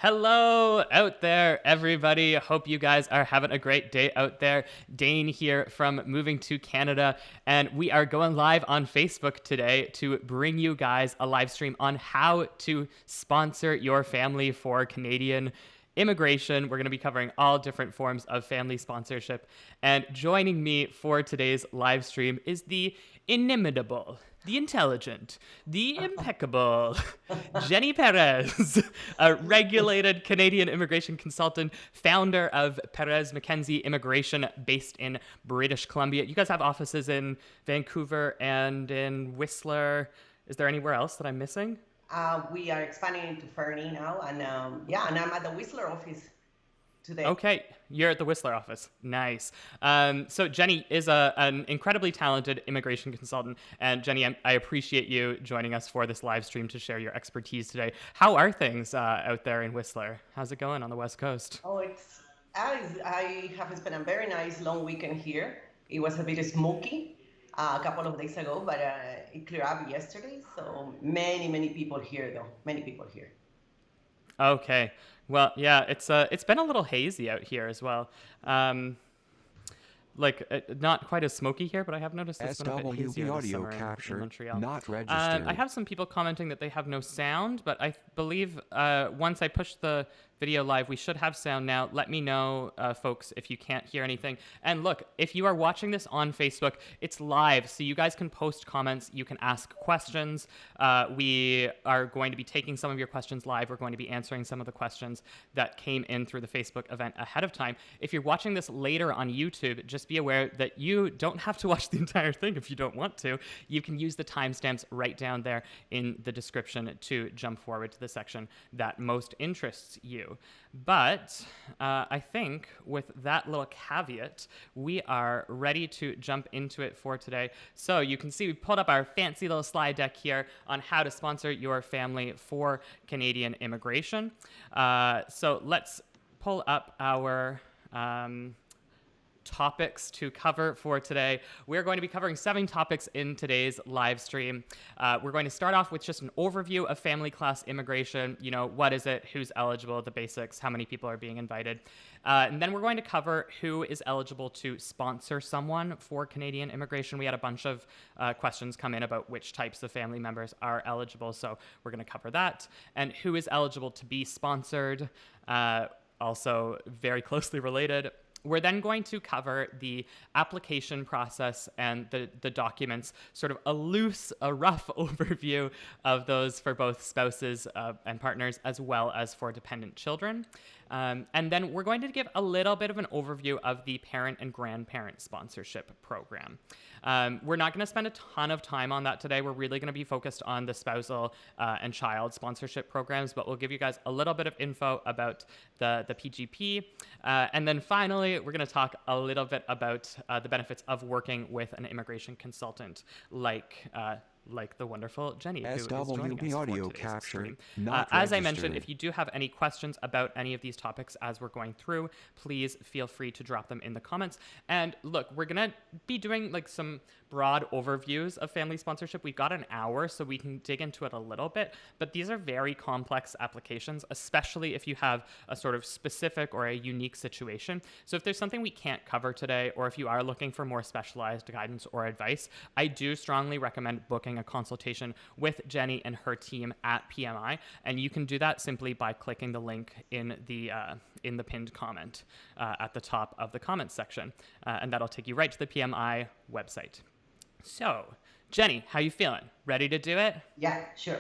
Hello out there, everybody. Hope you guys are having a great day out there. Dane here from Moving to Canada, and we are going live on Facebook today to bring you guys a live stream on how to sponsor your family for Canadian immigration. We're going to be covering all different forms of family sponsorship. And joining me for today's live stream is the inimitable, the intelligent, the impeccable Jenny Perez, a regulated Canadian immigration consultant, founder of Perez Mackenzie Immigration based in British Columbia. You guys have offices in Vancouver and in Whistler. Is there anywhere else that I'm missing? We are expanding into Fernie now, and and I'm at the Whistler office today. Okay, you're at the Whistler office. Nice. So Jenny is an incredibly talented immigration consultant, and Jenny, I appreciate you joining us for this live stream to share your expertise today. How are things out there in Whistler? How's it going on the West Coast? Oh, I have spent a very nice long weekend here. It was a bit smoky a couple of days ago, but it cleared up yesterday. So many people here, though. Many people here. Okay. Well, yeah, it's been a little hazy out here as well. Not quite as smoky here, but I have noticed it's been a bit hazier this audio summer in capture Montreal. not registered. I have some people commenting that they have no sound, but I believe once I push the video live, we should have sound now. Let me know, folks, if you can't hear anything. And look, if you are watching this on Facebook, it's live, so you guys can post comments. You can ask questions. We are going to be taking some of your questions live. We're going to be answering some of the questions that came in through the Facebook event ahead of time. If you're watching this later on YouTube, just be aware that you don't have to watch the entire thing if you don't want to. You can use the timestamps right down there in the description to jump forward to the section that most interests you. But I think with that little caveat, we are ready to jump into it for today. So you can see we pulled up our fancy little slide deck here on how to sponsor your family for Canadian immigration. So let's pull up our topics to cover for today. We're going to be covering 7 topics in today's live stream. We're going to start off with just an overview of family class immigration. You know, what is it, who's eligible, the basics, how many people are being invited. And then we're going to cover who is eligible to sponsor someone for Canadian immigration. We had a bunch of questions come in about which types of family members are eligible, so we're going to cover that. And who is eligible to be sponsored, also very closely related. We're then going to cover the application process and the documents, sort of a rough overview of those for both spouses and partners, as well as for dependent children. And then we're going to give a little bit of an overview of the parent and grandparent sponsorship program. We're not going to spend a ton of time on that today. We're really going to be focused on the spousal and child sponsorship programs, but we'll give you guys a little bit of info about the PGP. And then finally, we're going to talk a little bit about the benefits of working with an immigration consultant like the wonderful Jenny, who is joining us audio for today's capture stream. not As I registered. mentioned, if you do have any questions about any of these topics as we're going through, please feel free to drop them in the comments. And look, we're going to be doing like some broad overviews of family sponsorship. We've got an hour, so we can dig into it a little bit, but these are very complex applications, especially if you have a sort of specific or a unique situation. So if there's something we can't cover today, or if you are looking for more specialized guidance or advice, I do strongly recommend booking a consultation with Jenny and her team at PMI, and you can do that simply by clicking the link in the pinned comment at the top of the comments section, and that'll take you right to the PMI website. So, Jenny, how you feeling? Ready to do it? Yeah, sure.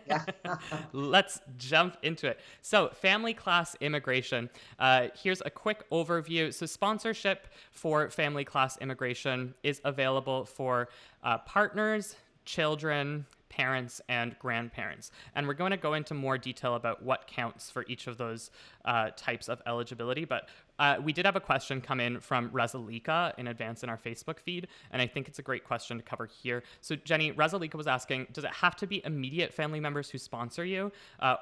Yeah. Let's jump into it. So, family class immigration. Here's a quick overview. So, sponsorship for family class immigration is available for partners, children, parents, and grandparents. And we're going to go into more detail about what counts for each of those types of eligibility. But we did have a question come in from Rezalika in advance in our Facebook feed, and I think it's a great question to cover here. So Jenny, Rezalika was asking, does it have to be immediate family members who sponsor you,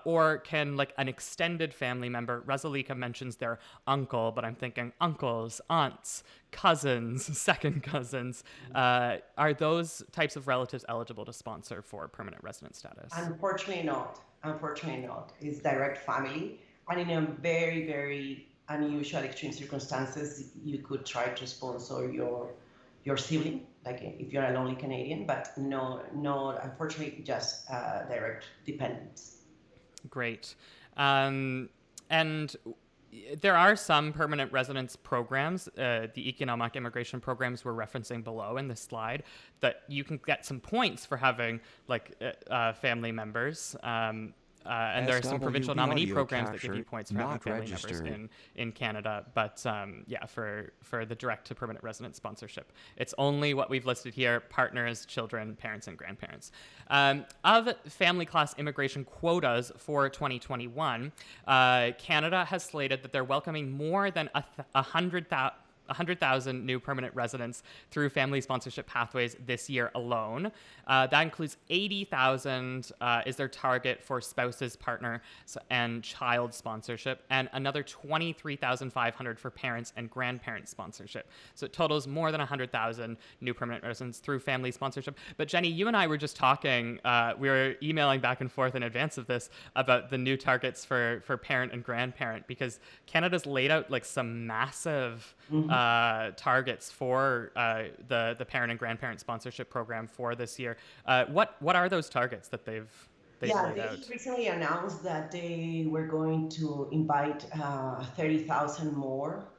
or can like an extended family member? Rezalika mentions their uncle, but I'm thinking uncles, aunts, cousins, second cousins. Are those types of relatives eligible to sponsor for permanent resident status? Unfortunately not. Unfortunately not. It's direct family. And in a very, very unusual extreme circumstances, you could try to sponsor your sibling, like if you're a lonely Canadian, but no, no, unfortunately, just direct dependents. Great. And there are some permanent residence programs, the economic immigration programs we're referencing below in this slide, that you can get some points for having family members. And there are some provincial SWB nominee audio programs that give you capture points for having not family members registered. in Canada. But yeah, for the direct to permanent resident sponsorship, it's only what we've listed here: partners, children, parents, and grandparents. Of family class immigration quotas for 2021, Canada has slated that they're welcoming more than 100,000 new permanent residents through family sponsorship pathways this year alone. That includes 80,000 is their target for spouses, partner, and child sponsorship, and another 23,500 for parents and grandparent sponsorship. So it totals more than 100,000 new permanent residents through family sponsorship. But Jenny, you and I were just talking, we were emailing back and forth in advance of this about the new targets for parent and grandparent, because Canada's laid out like some massive targets for the parent and grandparent sponsorship program for this year. What are those targets that they've Yeah, laid they out? recently announced that they were going to invite 30,000 more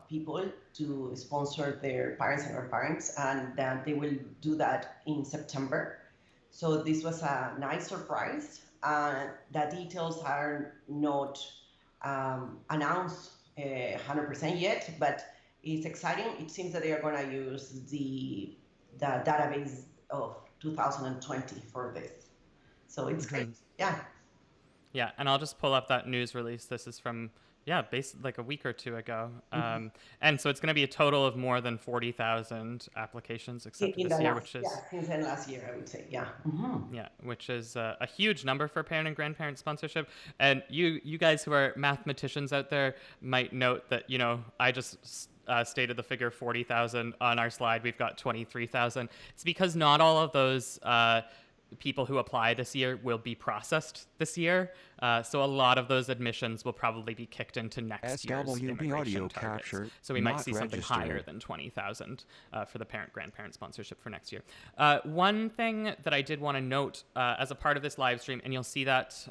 people to sponsor their parents and grandparents, and that they will do that in September. So this was a nice surprise. The details are not announced 100% yet, but it's exciting. It seems that they are going to use the database of 2020 for this. So it's great. Yeah. Yeah, and I'll just pull up that news release. This is from like a week or two ago. And so it's going to be a total of more than 40,000 applications accepted In this the year, last, which is yeah, since then last year, I would say. Yeah. yeah, which is a huge number for parent and grandparent sponsorship. And you guys who are mathematicians out there might note that, I just stated the figure 40,000 on our slide. We've got 23,000. It's because not all of those people who apply this year will be processed this year. So a lot of those admissions will probably be kicked into next year's SWB immigration audio targets. capture So we might not see something higher registered. than 20,000 for the parent-grandparent sponsorship for next year. One thing that I did want to note as a part of this live stream, and you'll see that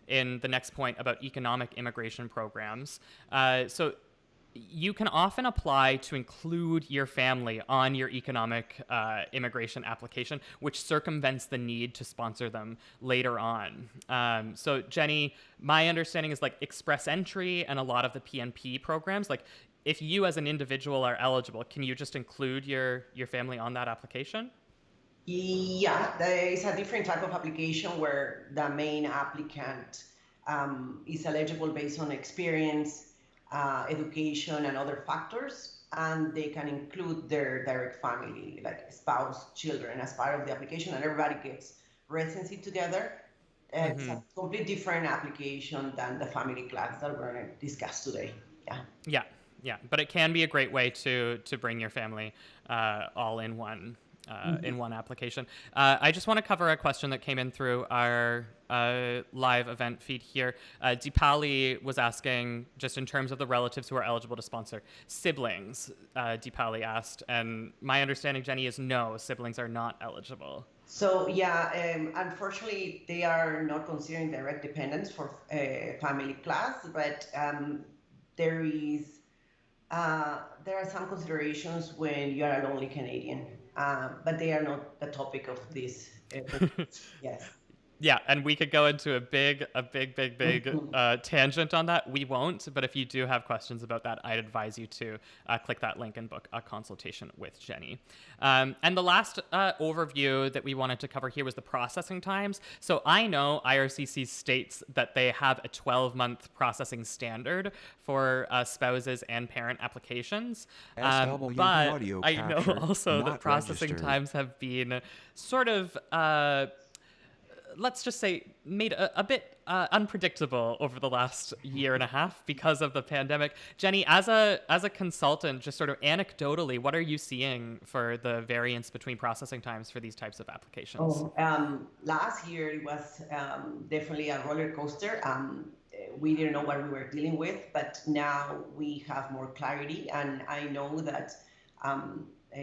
in the next point about economic immigration programs. So you can often apply to include your family on your economic immigration application, which circumvents the need to sponsor them later on. So Jenny, my understanding is like express entry and a lot of the PNP programs, like if you as an individual are eligible, can you just include your family on that application? Yeah, there is a different type of application where the main applicant is eligible based on experience, education, and other factors, and they can include their direct family, like spouse, children, as part of the application, and everybody gets residency together. It's a complete different application than the family class that we're going to discuss today. Yeah. Yeah, yeah, but it can be a great way to bring your family all in one application. I just want to cover a question that came in through our live event feed here. Deepali was asking, just in terms of the relatives who are eligible to sponsor siblings. Deepali asked, and my understanding, Jenny, is no, siblings are not eligible. So yeah, unfortunately, they are not considering direct dependents for family class, but there is there are some considerations when you are a lonely Canadian, but they are not the topic of this. Yes. Yeah, and we could go into a big tangent on that. We won't, but if you do have questions about that, I'd advise you to click that link and book a consultation with Jenny. And the last overview that we wanted to cover here was the processing times. So I know IRCC states that they have a 12-month processing standard for spouses and parent applications, SWB but audio I know capture also that not processing registered. times have been sort of let's just say, made a bit unpredictable over the last year and a half because of the pandemic. Jenny, as a consultant, just sort of anecdotally, what are you seeing for the variance between processing times for these types of applications? Oh, last year it was definitely a roller coaster. We didn't know what we were dealing with, but now we have more clarity, and I know that um, uh,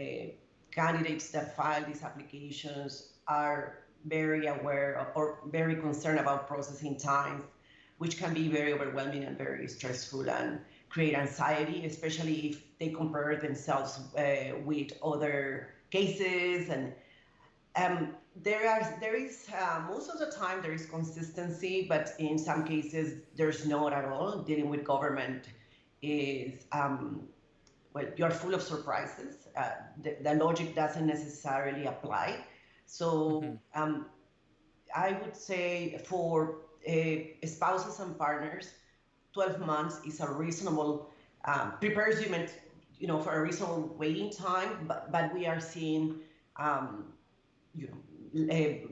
candidates that file these applications are very aware of, or very concerned about processing times, which can be very overwhelming and very stressful and create anxiety, especially if they compare themselves with other cases. And there is most of the time there is consistency, but in some cases there's not at all. Dealing with government is well, you're full of surprises. The logic doesn't necessarily apply. So I would say for spouses and partners, 12 months is a reasonable prepares for a reasonable waiting time. But we are seeing um,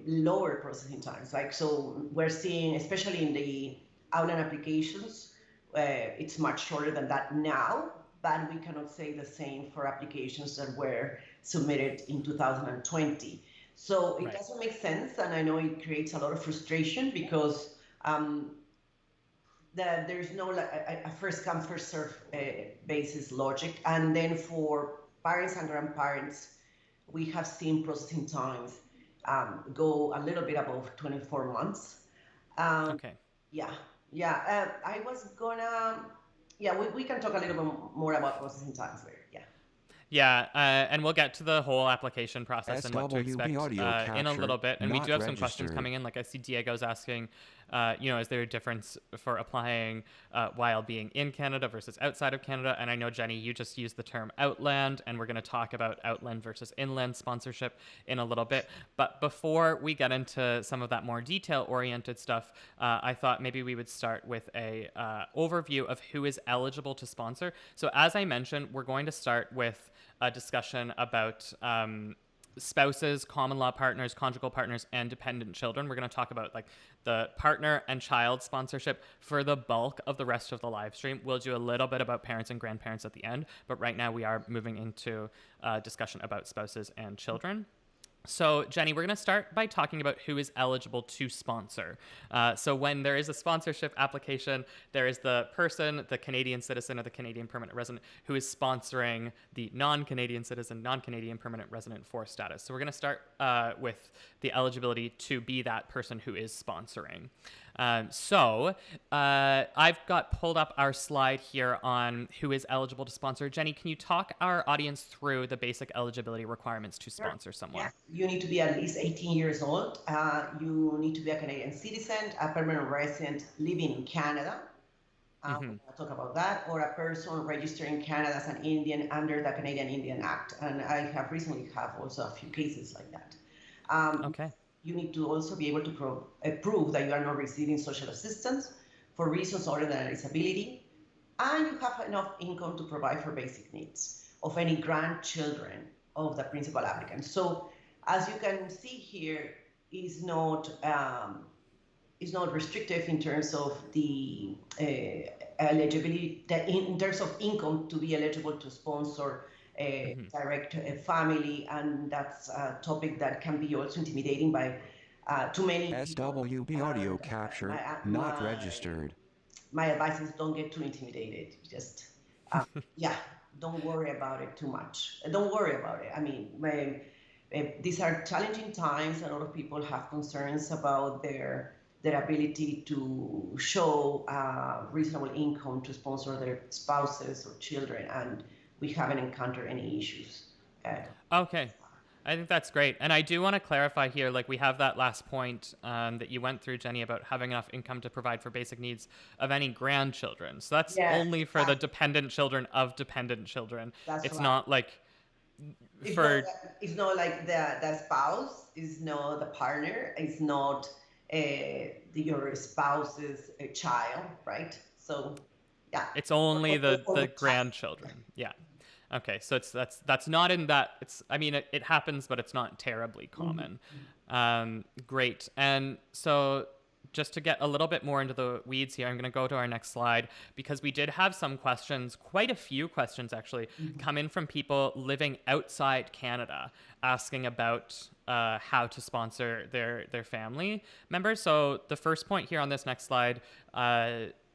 lower processing times. Like, so we're seeing, especially in the Outland applications, it's much shorter than that now, but we cannot say the same for applications that were submitted in 2020. So it Right. doesn't make sense, and I know it creates a lot of frustration because um, there's no like a first come first serve basis logic, and then for parents and grandparents, we have seen processing times go a little bit above 24 months. Um, Okay. yeah, yeah. I was gonna, yeah, we can talk a little bit more about processing times later. Yeah. Yeah, and we'll get to the whole application process and what to SWB expect audio in a little capture, bit. And we do not have some questions registered. coming in. Like I see Diego's asking, is there a difference for applying while being in Canada versus outside of Canada? And I know, Jenny, you just used the term Outland, and we're going to talk about Outland versus Inland sponsorship in a little bit. But before we get into some of that more detail-oriented stuff, I thought maybe we would start with a overview of who is eligible to sponsor. So as I mentioned, we're going to start with a discussion about spouses, common law partners, conjugal partners, and dependent children. We're going to talk about like the partner and child sponsorship for the bulk of the rest of the live stream. We'll do a little bit about parents and grandparents at the end, but right now we are moving into a discussion about spouses and children. So, Jenny, we're going to start by talking about who is eligible to sponsor. So, when there is a sponsorship application, there is the person, the Canadian citizen or the Canadian permanent resident, who is sponsoring the non-Canadian citizen, non-Canadian permanent resident for status. So, we're going to start with the eligibility to be that person who is sponsoring. I've got pulled up our slide here on who is eligible to sponsor. Jenny, can you talk our audience through the basic eligibility requirements to Sure. sponsor someone? Yeah. You need to be at least 18 years old. You need to be a Canadian citizen, a permanent resident living in Canada. We're going to talk about that, or a person registered in Canada as an Indian under the Canadian Indian Act. And I have recently have also a few cases like that. Okay. You need to also be able to prove that you are not receiving social assistance for reasons other than a disability, and you have enough income to provide for basic needs of any grandchildren of the principal applicant. So, as you can see here, is not restrictive in terms of the eligibility, in terms of income to be eligible to sponsor a direct family, and that's a topic that can be also intimidating by too many people. SWB audio capture, not registered. My advice is don't get too intimidated. Just, yeah, don't worry about it too much. Don't worry about it. I mean, these are challenging times. A lot of people have concerns about their ability to show reasonable income to sponsor their spouses or children, and we haven't encountered any issues. Okay. I think that's great. And I do want to clarify here, like we have that last point that you went through, Jenny, about having enough income to provide for basic needs of any grandchildren. So that's Yes, only for the dependent children of dependent children. that's It's right. not like It's not, for it's not like the spouse, it's not the partner, it's not your spouse's child, right? So, yeah. it's only the Or child. grandchildren. Yeah. Okay, so that's not in that. It's I mean it happens, but it's not terribly common. Great, and so just to get a little bit more into the weeds here, I'm going to go to our next slide because we did have some questions, quite a few questions actually, come in from people living outside Canada asking about how to sponsor their family members. So the first point here on this next slide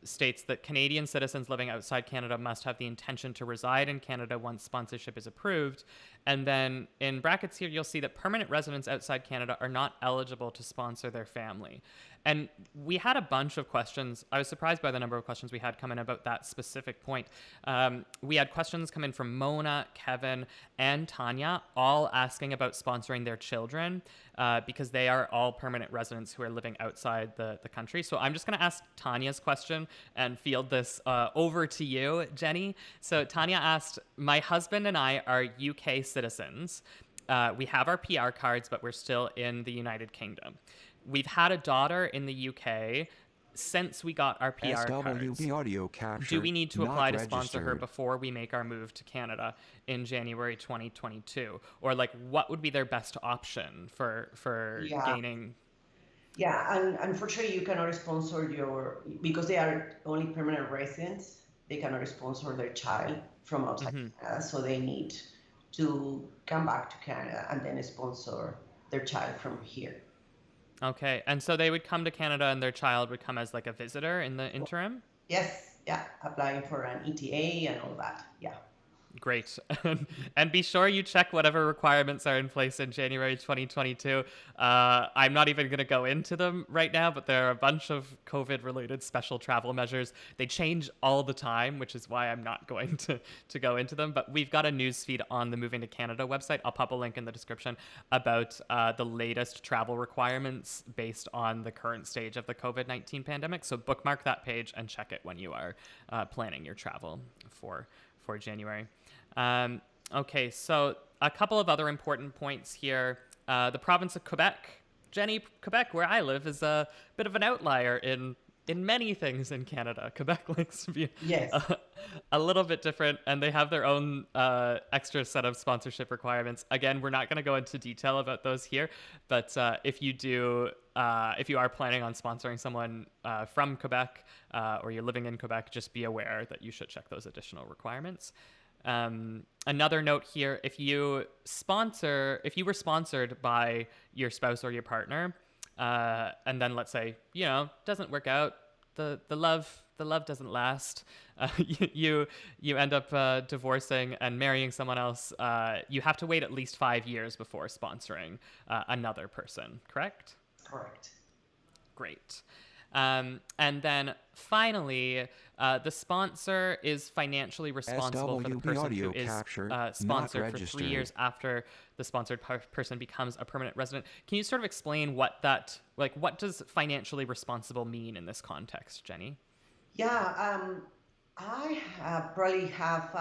states that Canadian citizens living outside Canada must have the intention to reside in Canada once sponsorship is approved. And then in brackets here, you'll see that permanent residents outside Canada are not eligible to sponsor their family. And we had a bunch of questions. I was surprised by the number of questions we had come in about that specific point. We had questions come in from Mona, Kevin, and Tanya, all asking about sponsoring their children because they are all permanent residents who are living outside the country. So I'm just going to ask Tanya's question and field this over to you, Jenny. So Tanya asked, my husband and I are UK citizens. We have our PR cards, but we're still in the United Kingdom. We've had a daughter in the UK since we got our PR cards. SWB audio capture. Do we need to apply to not sponsor her registered. before we make our move to Canada in January 2022? Or like, what would be their best option for gaining? Yeah, and unfortunately, you cannot sponsor because they are only permanent residents, they cannot sponsor their child from outside Canada, so they need to come back to Canada and then sponsor their child from here. Okay, and so they would come to Canada and their child would come as like a visitor in the interim? Yes, yeah, applying for an ETA and all that, yeah. Great. And be sure you check whatever requirements are in place in January 2022. I'm not even going to go into them right now, but there are a bunch of COVID-related special travel measures. They change all the time, which is why I'm not going to go into them. But we've got a news feed on the Moving to Canada website. I'll pop a link in the description about the latest travel requirements based on the current stage of the COVID-19 pandemic. So bookmark that page and check it when you are planning your travel for January. Okay, so a couple of other important points here. The province of Quebec, Jenny, Quebec, where I live, is a bit of an outlier in many things in Canada. Quebec likes to be a little bit different, and they have their own extra set of sponsorship requirements. Again, we're not going to go into detail about those here, but if you are planning on sponsoring someone from Quebec or you're living in Quebec, just be aware that you should check those additional requirements. Another note here, if you were sponsored by your spouse or your partner, and then let's say, doesn't work out, the love doesn't last, you end up divorcing and marrying someone else, you have to wait at least 5 years before sponsoring another person, correct? Correct. Great. And then finally, the sponsor is financially responsible for the SWB person who audio is capture, sponsored not for 3 registered. years after the sponsored person becomes a permanent resident. Can you sort of explain what does financially responsible mean in this context, Jenny? Yeah, I probably have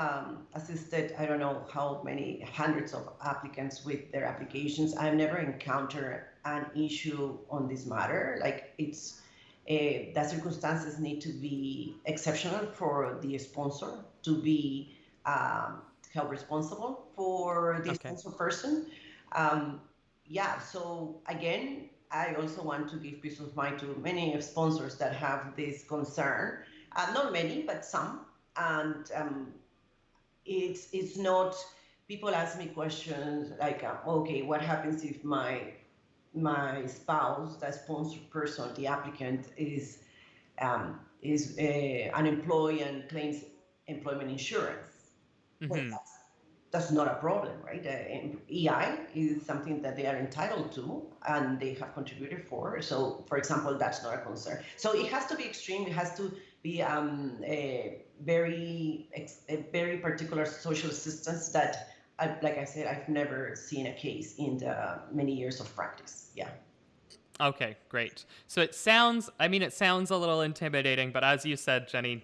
assisted, I don't know how many hundreds of applicants with their applications. I've never encountered an issue on this matter. Like the circumstances need to be exceptional for the sponsor to be held responsible for the sponsor person. So again, I also want to give peace of mind to many sponsors that have this concern. Not many, but some. And it's not, people ask me questions like, okay, what happens if my spouse, the sponsor person, the applicant is unemployed and claims employment insurance? Well, that's not a problem, right? EI is something that they are entitled to and they have contributed for. So, for example, that's not a concern. So it has to be extreme. It has to be a very particular social assistance that, like I said, I've never seen a case in the many years of practice. Yeah. Okay, great. So it sounds a little intimidating, but as you said, Jenny,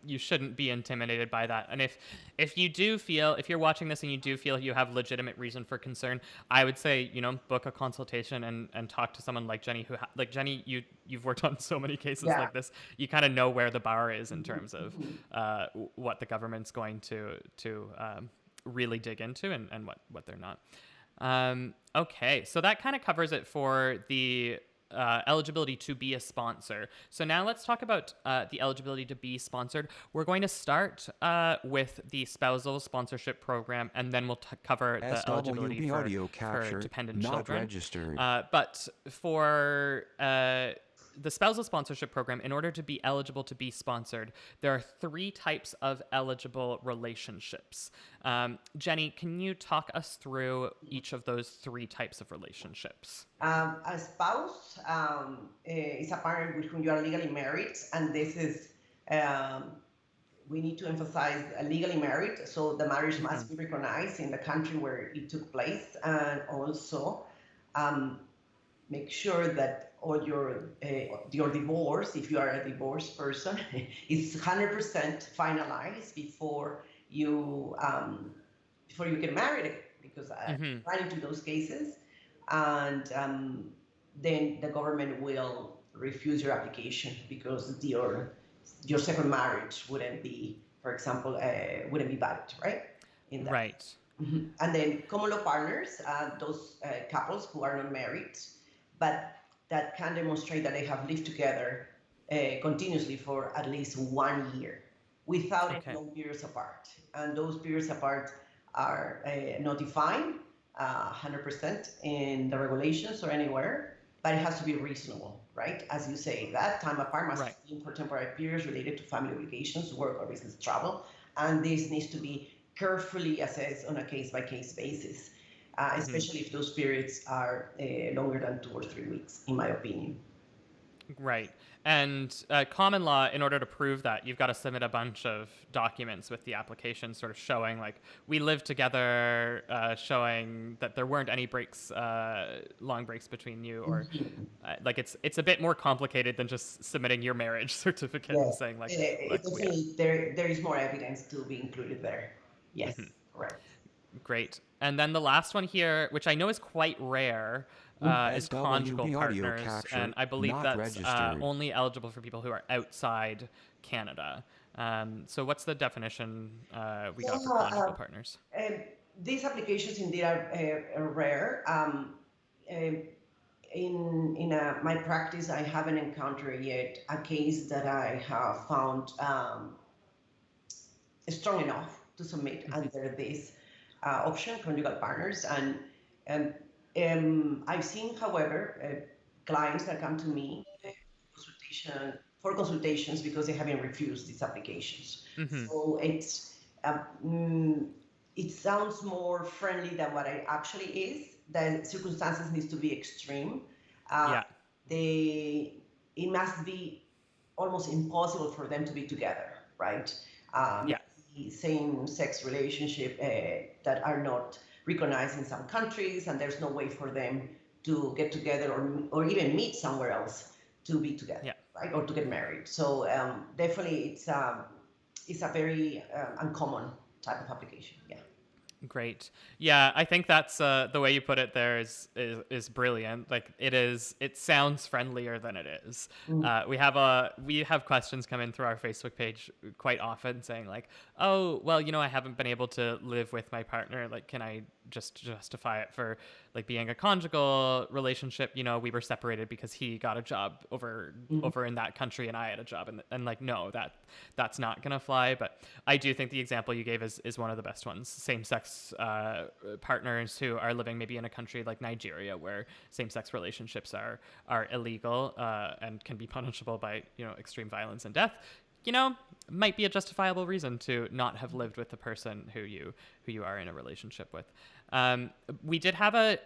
you shouldn't be intimidated by that. And if you're watching this and you do feel you have legitimate reason for concern, I would say, book a consultation and talk to someone like Jenny, Jenny, you've worked on so many cases like this. You kind of know where the bar is in terms of what the government's going to really dig into and what they're not. Okay, so that kind of covers it for the eligibility to be a sponsor. So now let's talk about the eligibility to be sponsored. We're going to start with the spousal sponsorship program, and then we'll cover the eligibility SWB for, audio capture, dependent not children. registered. But for the spousal sponsorship program, in order to be eligible to be sponsored, there are 3 types of eligible relationships. Jenny, can you talk us through each of those 3 types of relationships? A spouse is a partner with whom you are legally married, and this is we need to emphasize legally married, so the marriage must be recognized in the country where it took place, and also make sure that all your divorce, if you are a divorced person, is 100% finalized before you get married, because I run into those cases, and then the government will refuse your application because your second marriage wouldn't be, for example, wouldn't be valid, right? In that. Right. And then common law partners, those couples who are not married, but that can demonstrate that they have lived together continuously for at least 1 year without any long periods apart. And those periods apart are not defined 100% in the regulations or anywhere, but it has to be reasonable, right? As you say, that time apart must be for temporary periods related to family obligations, work or business travel, and this needs to be carefully assessed on a case-by-case basis, especially if those periods are longer than 2 or 3 weeks, in my opinion. Right. And common law, in order to prove that, you've got to submit a bunch of documents with the application sort of showing, like, we lived together, showing that there weren't any breaks, long breaks between you, or like it's a bit more complicated than just submitting your marriage certificate and saying, like, definitely there is more evidence to be included there. Yes, correct. Great. And then the last one here, which I know is quite rare, is conjugal partners, capture, and I believe that's registered. only eligible for people who are outside Canada. So what's the definition we got for conjugal partners? These applications indeed are rare. In my practice, I haven't encountered yet a case that I have found strong enough to submit under this option, conjugal partners. And I've seen, however, clients that come to me for consultations because they haven't refused these applications. So it sounds more friendly than what it actually is. The circumstances needs to be extreme. It must be almost impossible for them to be together, right? Same-sex relationship that are not recognized in some countries, and there's no way for them to get together or even meet somewhere else to be together, right? Or to get married. So definitely it's a very uncommon type of application. Yeah. Great. Yeah, I think that's the way you put it there is brilliant. Like it sounds friendlier than it is. We have questions come in through our Facebook page quite often saying, like, oh, well, I haven't been able to live with my partner. Like, can I just justify it for like being a conjugal relationship? We were separated because he got a job over in that country and I had a job, and like, no, that's not gonna fly. But I do think the example you gave is one of the best ones. Same-sex partners who are living maybe in a country like Nigeria where same-sex relationships are illegal and can be punishable by extreme violence and death, might be a justifiable reason to not have lived with the person who you are in a relationship with. We did have a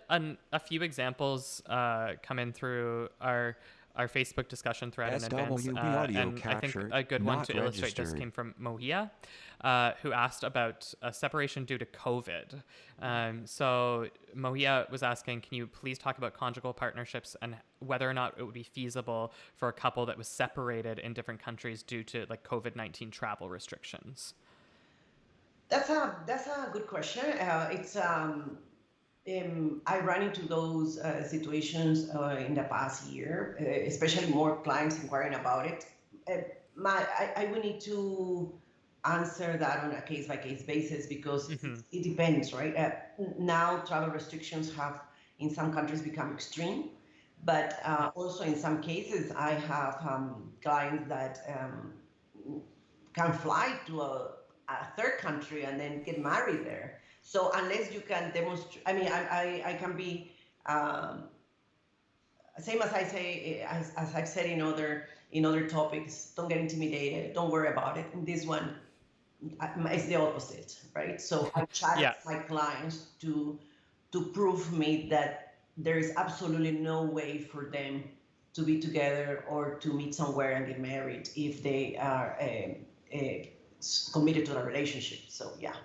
few examples come in through our Facebook discussion thread in advance, and I think a good one to illustrate this came from Mohia, who asked about a separation due to COVID. So Mohia was asking, can you please talk about conjugal partnerships and whether or not it would be feasible for a couple that was separated in different countries due to like COVID-19 travel restrictions? That's a good question. I ran into those situations in the past year, especially more clients inquiring about it. I would need to answer that on a case by case basis because Mm-hmm. it depends, right? Now travel restrictions have in some countries become extreme, but Yeah. also in some cases I have clients that can fly to a third country and then get married there. So unless you can demonstrate, I mean, I can be um, same as I say, as I've said in other topics. Don't get intimidated. Don't worry about it. In this one, it's the opposite, right? So I challenge Yeah. my clients to prove me that there is absolutely no way for them to be together or to meet somewhere and get married if they are committed to a relationship. So yeah.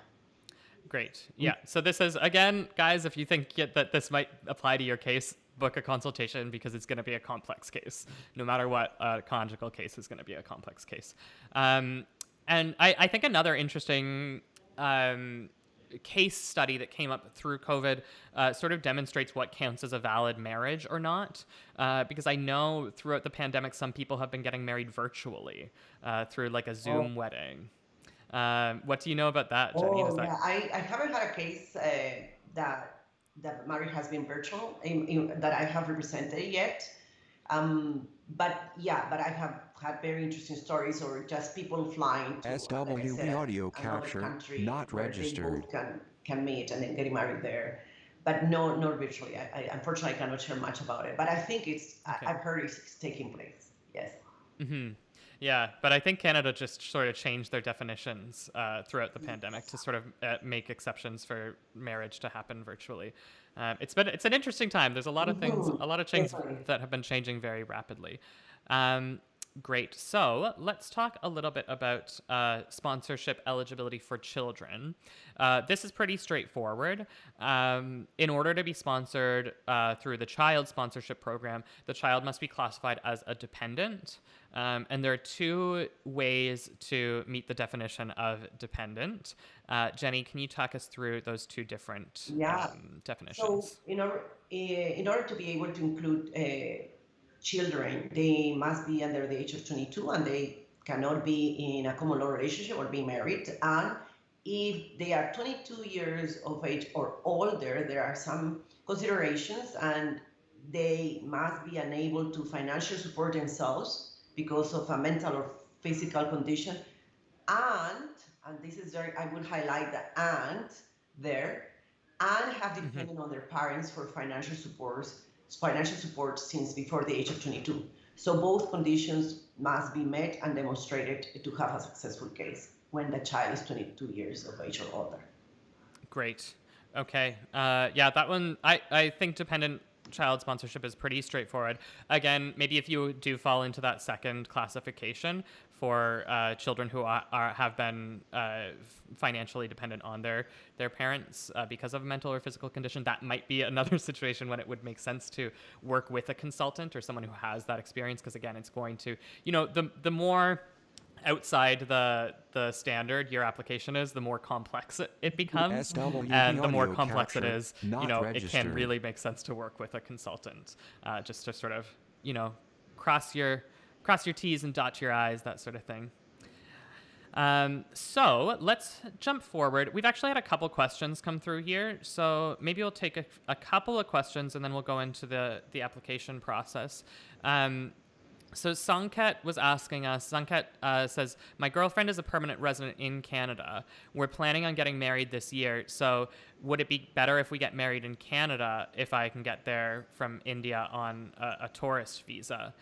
Great. Yeah. So this is, again, guys, if you think that this might apply to your case, book a consultation because it's going to be a complex case. No matter what, a conjugal case is going to be a complex case. And I think another interesting case study that came up through COVID sort of demonstrates what counts as a valid marriage or not. Because I know throughout the pandemic, some people have been getting married virtually through like a Oh, Zoom wedding. What do you know about that, Jenny? Does oh that? yeah. I haven't had a case that that marriage has been virtual that I have represented yet. But yeah, but I have had very interesting stories, or just people flying to, like I said, SWV audio another capture, country not where they registered. both can meet and then getting married there. But no, not virtually. I unfortunately cannot share much about it. But I think Okay. I've heard it's taking place. Yes. Hmm. Yeah, but I think Canada just sort of changed their definitions throughout the pandemic to sort of make exceptions for marriage to happen virtually. It's an interesting time. There's a lot of things, Hmm. a lot of things Definitely. that have been changing very rapidly. Um, Great. So let's talk a little bit about sponsorship eligibility for children. This is pretty straightforward. In order to be sponsored through the child sponsorship program, the child must be classified as a dependent. And there are two ways to meet the definition of dependent. Jenny, can you talk us through those two different Yeah. So definitions? in order to be able to include children, they must be under the age of 22 and they cannot be in a common law relationship or be married. And if they are 22 years of age or older, there are some considerations and they must be unable to financially support themselves because of a mental or physical condition. And, and this is very, I would highlight the and there, and have Hmm. depended on their parents for financial support since before the age of 22. So both conditions must be met and demonstrated to have a successful case when the child is 22 years of age or older. Great. Okay. Yeah, that one, I think dependent child sponsorship is pretty straightforward. Again, maybe if you do fall into that second classification for children who have been financially dependent on their parents because of a mental or physical condition, that might be another situation when it would make sense to work with a consultant or someone who has that experience. Because again, it's going to, the more outside the standard your application is, the more complex it becomes. SWV And the more audio complex it capture, is, not it can registered. really make sense to work with a consultant just to sort of, cross your T's and dot your I's, that sort of thing. So let's jump forward. We've actually had a couple questions come through here. So maybe we'll take a couple of questions and then we'll go into the application process. So Sanket was asking us, Sanket says, my girlfriend is a permanent resident in Canada. We're planning on getting married this year. So would it be better if we get married in Canada if I can get there from India on a tourist visa?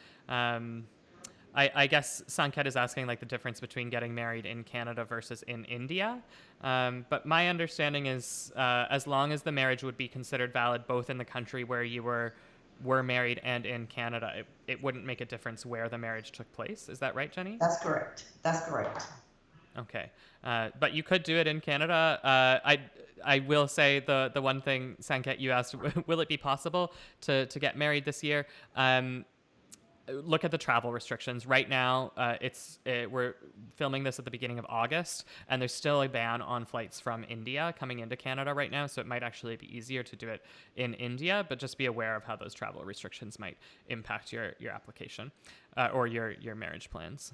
I guess Sanket is asking like the difference between getting married in Canada versus in India. But my understanding is as long as the marriage would be considered valid both in the country where you were married and in Canada, it wouldn't make a difference where the marriage took place. Is that right, Jenny? That's correct. That's correct. Okay, but you could do it in Canada. I will say the one thing, Sanket, you asked, will it be possible to get married this year? Look at the travel restrictions right now. We're filming this at the beginning of August, and there's still a ban on flights from India coming into Canada right now. So it might actually be easier to do it in India, but just be aware of how those travel restrictions might impact your application or your marriage plans.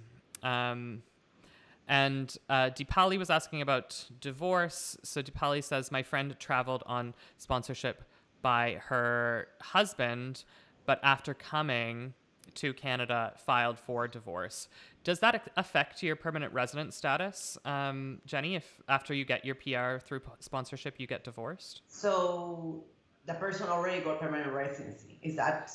And Deepali was asking about divorce. So Deepali says, my friend traveled on sponsorship by her husband, but after coming to Canada, filed for divorce. Does that affect your permanent resident status, Jenny, if after you get your PR through sponsorship, you get divorced? So the person already got permanent residency. Is that?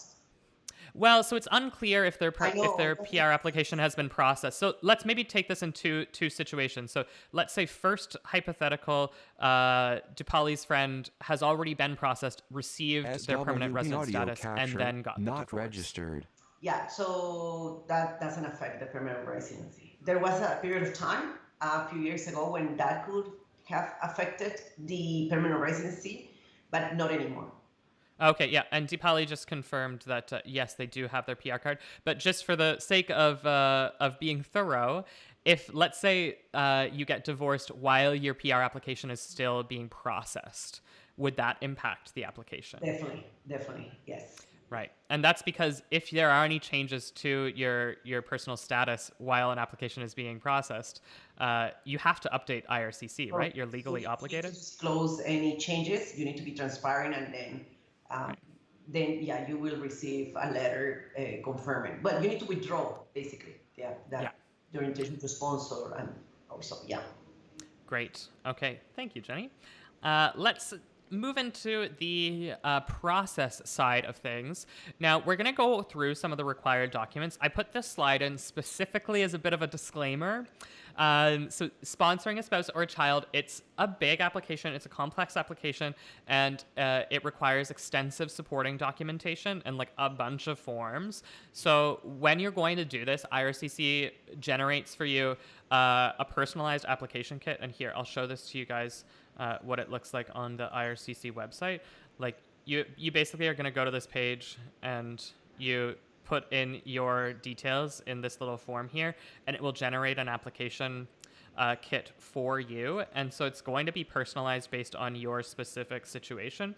Well, so it's unclear if I if know. their PR application has been processed. So let's maybe take this in two situations. So let's say first hypothetical, Dupali's friend has already been processed, received their permanent SWB resident audio status, and capture then got the not divorce. registered. Yeah, so that doesn't affect the permanent residency. There was a period of time a few years ago when that could have affected the permanent residency, but not anymore. Okay, yeah, and Deepali just confirmed that yes, they do have their PR card. But just for the sake of being thorough, if let's say you get divorced while your PR application is still being processed, would that impact the application? Definitely, yes. Right, and that's because if there are any changes to your personal status while an application is being processed, you have to update IRCC, right? You're legally obligated. To disclose any changes, you need to be transparent, and then Right. then yeah, you will receive a letter confirming. But you need to withdraw, basically. Yeah, your intention to sponsor, and also, yeah. Great. Okay. Thank you, Jenny. Let's move into the process side of things. Now, we're going to go through some of the required documents. I put this slide in specifically as a bit of a disclaimer. So sponsoring a spouse or a child, it's a big application, it's a complex application, and it requires extensive supporting documentation and like a bunch of forms. So when you're going to do this, IRCC generates for you a personalized application kit. And here, I'll show this to you guys, what it looks like on the IRCC website. Like you basically are going to go to this page and you put in your details in this little form here, and it will generate an application kit for you. And so it's going to be personalized based on your specific situation.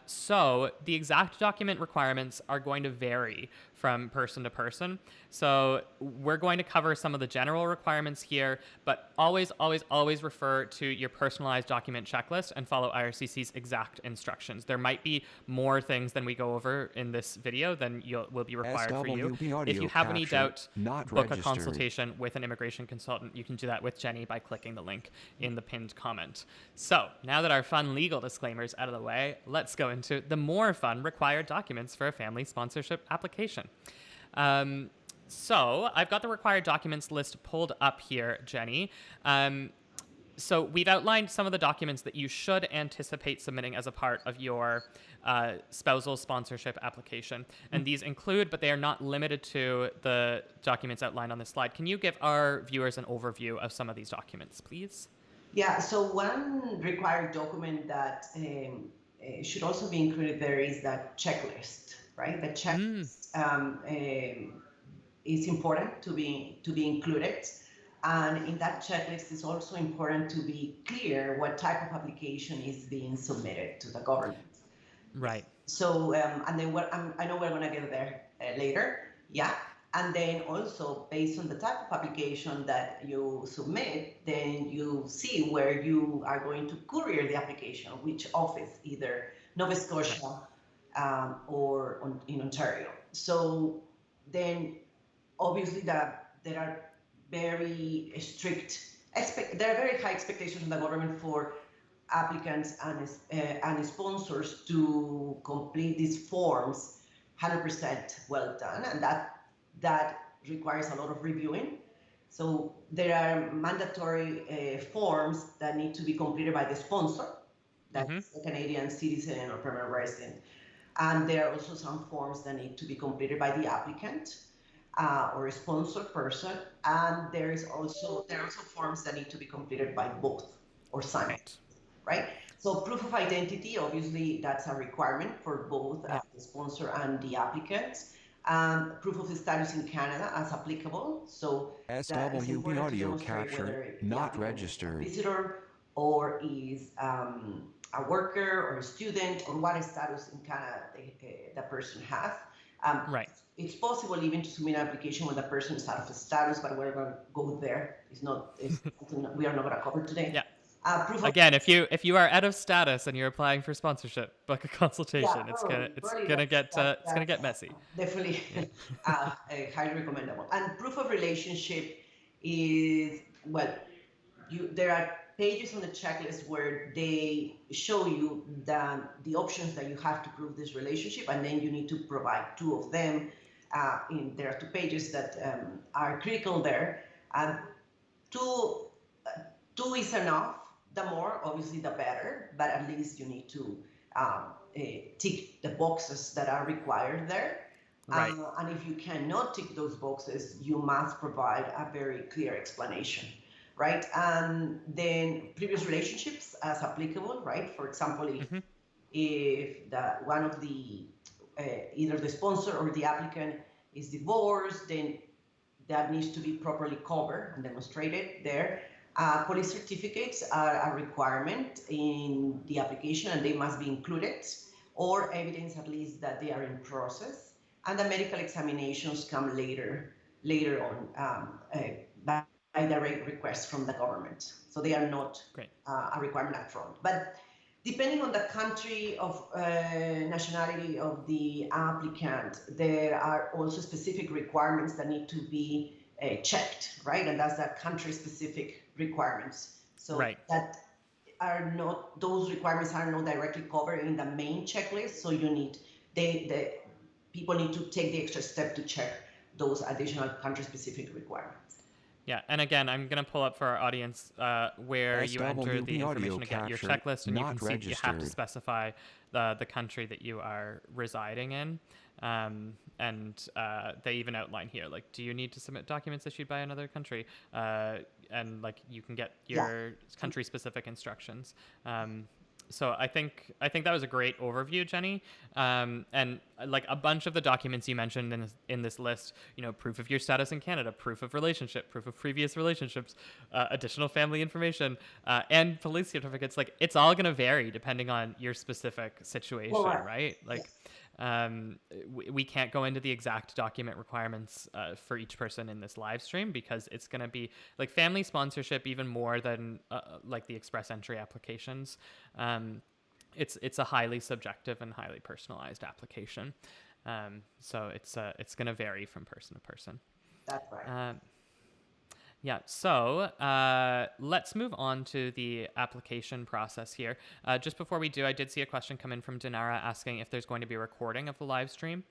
So the exact document requirements are going to vary from person to person. So we're going to cover some of the general requirements here, but always, always, always refer to your personalized document checklist and follow IRCC's exact instructions. There might be more things than we go over in this video than will be required for you. If you have any doubt, book a consultation with an immigration consultant. You can do that with Jenny by clicking the link in the pinned comment. So now that our fun legal disclaimers out of the way, let's go into the more fun required documents for a family sponsorship application. So I've got the required documents list pulled up here, Jenny. So we've outlined some of the documents that you should anticipate submitting as a part of your spousal sponsorship application. And these include, but they are not limited to, the documents outlined on this slide. Can you give our viewers an overview of some of these documents, please? Yeah, so one required document that should also be included there is that checklist, right? The checklist is important to be included. And in that checklist, it's also important to be clear what type of application is being submitted to the government. Right. So, and then I know we're going to get there later. Yeah. And then also, based on the type of application that you submit, then you see where you are going to courier the application, which office, either Nova Scotia or in Ontario. So then, obviously, there are very strict, there are very high expectations from the government for applicants and sponsors to complete these forms 100% well done, and that requires a lot of reviewing. So there are mandatory forms that need to be completed by the sponsor, that's a Canadian citizen or permanent resident. And there are also some forms that need to be completed by the applicant or a sponsored person. And there are also forms that need to be completed by both or signed, right? So proof of identity, obviously, that's a requirement for both the sponsor and the applicant. Proof of status in Canada as applicable. So SWB audio capture not registered. Visitor or is a worker or a student, or what status in Canada the person has. Um, Right. it's possible even to submit an application when the person is out of status, but we're going to go there. It's something that we are not going to cover today. Yeah. Proof of Again, if you are out of status and you're applying for sponsorship, book a Yeah, consultation. probably. It's Probably gonna get it's gonna that's get messy. definitely Yeah. highly recommendable. And proof of relationship is, well, there are pages on the checklist where they show you the options that you have to prove this relationship, and then you need to provide two of them. There are two pages that are critical there. And two two is enough. The more, obviously, the better, but at least you need to tick the boxes that are required there. Right. And if you cannot tick those boxes, you must provide a very clear explanation, right? And then previous relationships as applicable, right? For example, Hmm. if the one of the either the sponsor or the applicant is divorced, then that needs to be properly covered and demonstrated there. Police certificates are a requirement in the application, and they must be included, or evidence at least that they are in process. And the medical examinations come later on by direct request from the government. So they are not Great. a requirement up front. But depending on the country of nationality of the applicant, there are also specific requirements that need to be checked, right? And that's the country-specific requirements. So Right. that are not, those requirements are not directly covered in the main checklist. So you need, the people need to take the extra step to check those additional country-specific requirements. Yeah, and again, I'm gonna pull up for our audience where you enter the SWB audio information to get your capture checklist, and you can not see that you have to registered. specify the country that you are residing in. And they even outline here, like, do you need to submit documents issued by another country? And like, you can get Yeah. your country-specific instructions. So I think that was a great overview, Jenny. And like a bunch of the documents you mentioned in this list, proof of your status in Canada, proof of relationship, proof of previous relationships, additional family information, and police certificates. Like, it's all going to vary depending on your specific situation, Well, right? Like, yes. we can't go into the exact document requirements for each person in this live stream, because it's going to be like family sponsorship even more than like the express entry applications. It's a highly subjective and highly personalized application. So it's going to vary from person to person. That's right. Yeah, so let's move on to the application process here. Just before we do, I did see a question come in from Dinara asking if there's going to be a recording of the live stream.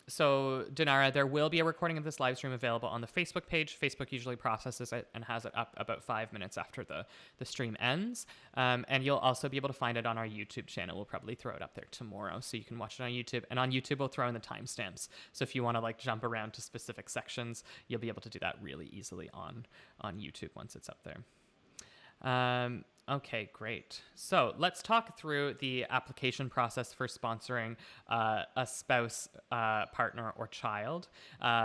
So, Dinara, there will be a recording of this live stream available on the Facebook page. Facebook usually processes it and has it up about 5 minutes after the stream ends. And you'll also be able to find it on our YouTube channel. We'll probably throw it up there tomorrow, so you can watch it on YouTube. And on YouTube, we'll throw in the timestamps. So if you want to like jump around to specific sections, you'll be able to do that really easily on YouTube once it's up there. Okay, great. So let's talk through the application process for sponsoring a spouse, partner, or child.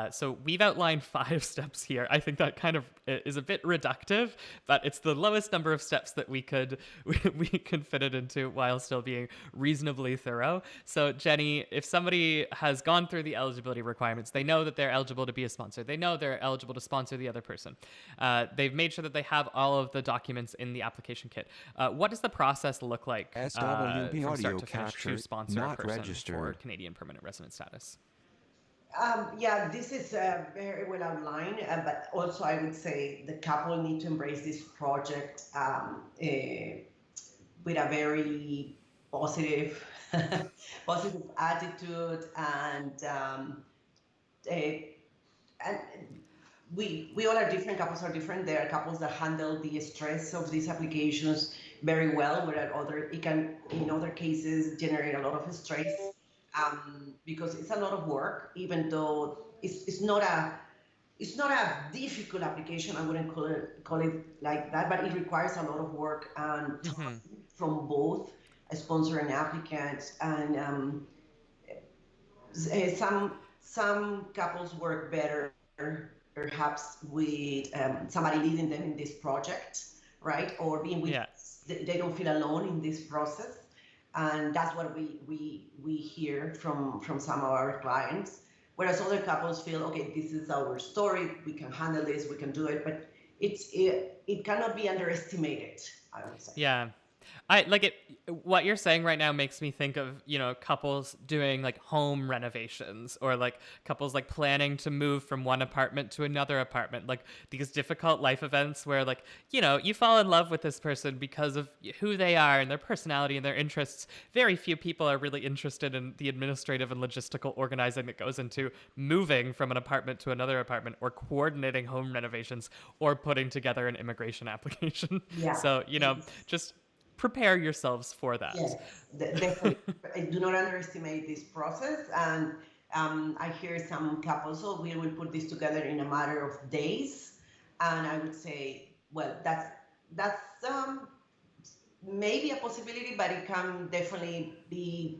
So we've outlined 5 steps here. I think that kind of is a bit reductive, but it's the lowest number of steps that we could fit it into while still being reasonably thorough. So Jenny, if somebody has gone through the eligibility requirements, they know that they're eligible to be a sponsor. They know they're eligible to sponsor the other person. They've made sure that they have all of the documents in the application kit. What does the process look like SWB from audio start to finish capture to sponsor a not person for registered. Canadian permanent resident status? Yeah, this is very well outlined, but also I would say the couple need to embrace this project with a very positive, positive attitude, and we all are different. Couples are different. There are couples that handle the stress of these applications very well, where it can, in other cases, generate a lot of stress because it's a lot of work. Even though it's not a difficult application, I wouldn't call it like that, but it requires a lot of work and time from both a sponsor and applicant. And some couples work better perhaps with somebody leading them in this project, right? Or being with, Yeah. they don't feel alone in this process. And that's what we hear from some of our clients. Whereas other couples feel, okay, this is our story, we can handle this, we can do it, but it cannot be underestimated, I would say. Yeah. I like it. What you're saying right now makes me think of, couples doing like home renovations, or like couples like planning to move from one apartment to another apartment, like these difficult life events where, like, you fall in love with this person because of who they are and their personality and their interests. Very few people are really interested in the administrative and logistical organizing that goes into moving from an apartment to another apartment, or coordinating home renovations, or putting together an immigration application. Yeah. So, just prepare yourselves for that. Yes, definitely. Do not underestimate this process. And I hear some couples, so we will put this together in a matter of days. And I would say, well, that's maybe a possibility, but it can definitely be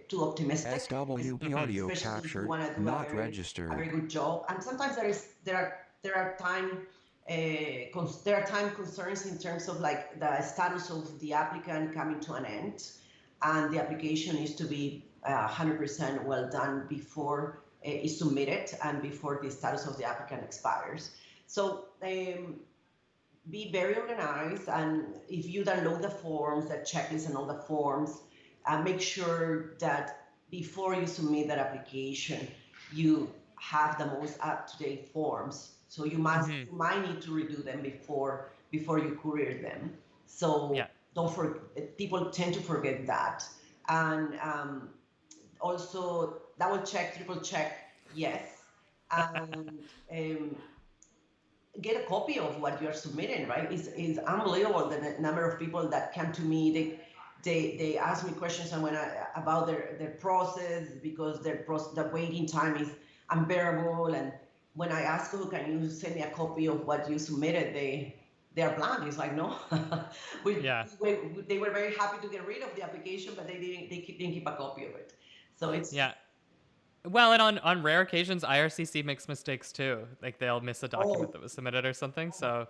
too optimistic. SWB audio Especially if you captured, want to do not a very registered. good job. And sometimes there are time concerns in terms of like the status of the applicant coming to an end, and the application needs to be 100% well done before it's submitted and before the status of the applicant expires. So be very organized, and if you download the forms, the checklist and all the forms, make sure that before you submit that application, you have the most up-to-date forms. So you might need to redo them before you courier them. So Yeah. don't forget, people tend to forget that. And also double check, triple check, yes. And get a copy of what you're submitting, right? It's unbelievable the number of people that come to me. They ask me questions and about their process, because the waiting time is unbearable. And when I ask, oh, can you send me a copy of what you submitted, they are blank. It's like, no. Yeah. They were very happy to get rid of the application, but they didn't keep a copy of it. So it's Yeah. Well, and on rare occasions, IRCC makes mistakes too. Like they'll miss a document oh, that was submitted or something. So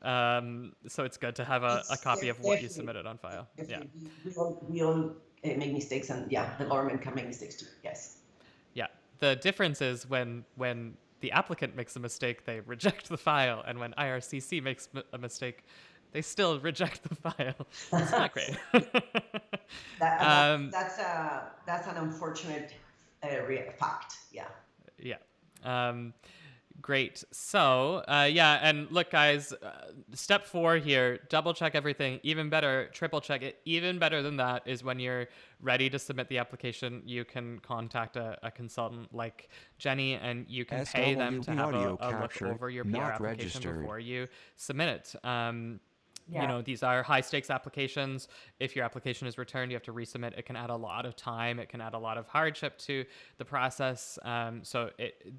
it's good to have a it's copy of what you definitely. submitted on file. Yeah. Definitely, we all make mistakes, and yeah, the government can make mistakes too. Yes. Yeah. The difference is when the applicant makes a mistake, they reject the file, and when IRCC makes a mistake, they still reject the file. It's not great. um, That's an unfortunate fact. Yeah. yeah. Great. So, yeah, and look, guys, step 4 here, double check everything. Even better, triple check it. Even better than that is when you're ready to submit the application, you can contact a consultant like Jenny, and you can pay them to SWB have audio a look captured, over your PR not application registered. before you submit it. Yeah. These are high stakes applications. If your application is returned, you have to resubmit. It can add a lot of time. It can add a lot of hardship to the process.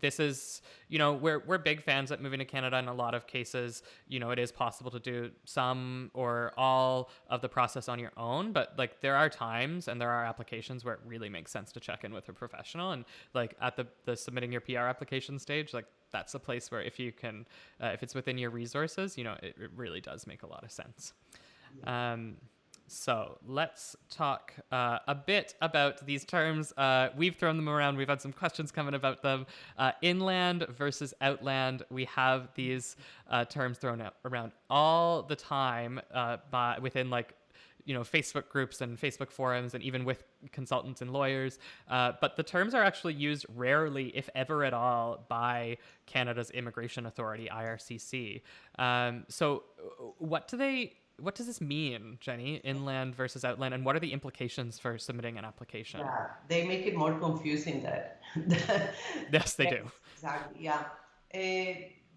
This is, we're big fans at moving to Canada. In a lot of cases, it is possible to do some or all of the process on your own. But like there are times and there are applications where it really makes sense to check in with a professional. And like at the submitting your PR application stage, like that's a place where if you can, if it's within your resources, it really does make a lot of sense. So let's talk a bit about these terms. We've thrown them around. We've had some questions coming about them. Inland versus outland. We have these terms thrown around all the time within like Facebook groups and Facebook forums, and even with consultants and lawyers. But the terms are actually used rarely, if ever at all, by Canada's Immigration Authority, IRCC. So what does this mean, Jenny? Inland versus outland, and what are the implications for submitting an application? Yeah, they make it more confusing that. Yes, they Yes, do. exactly. Yeah.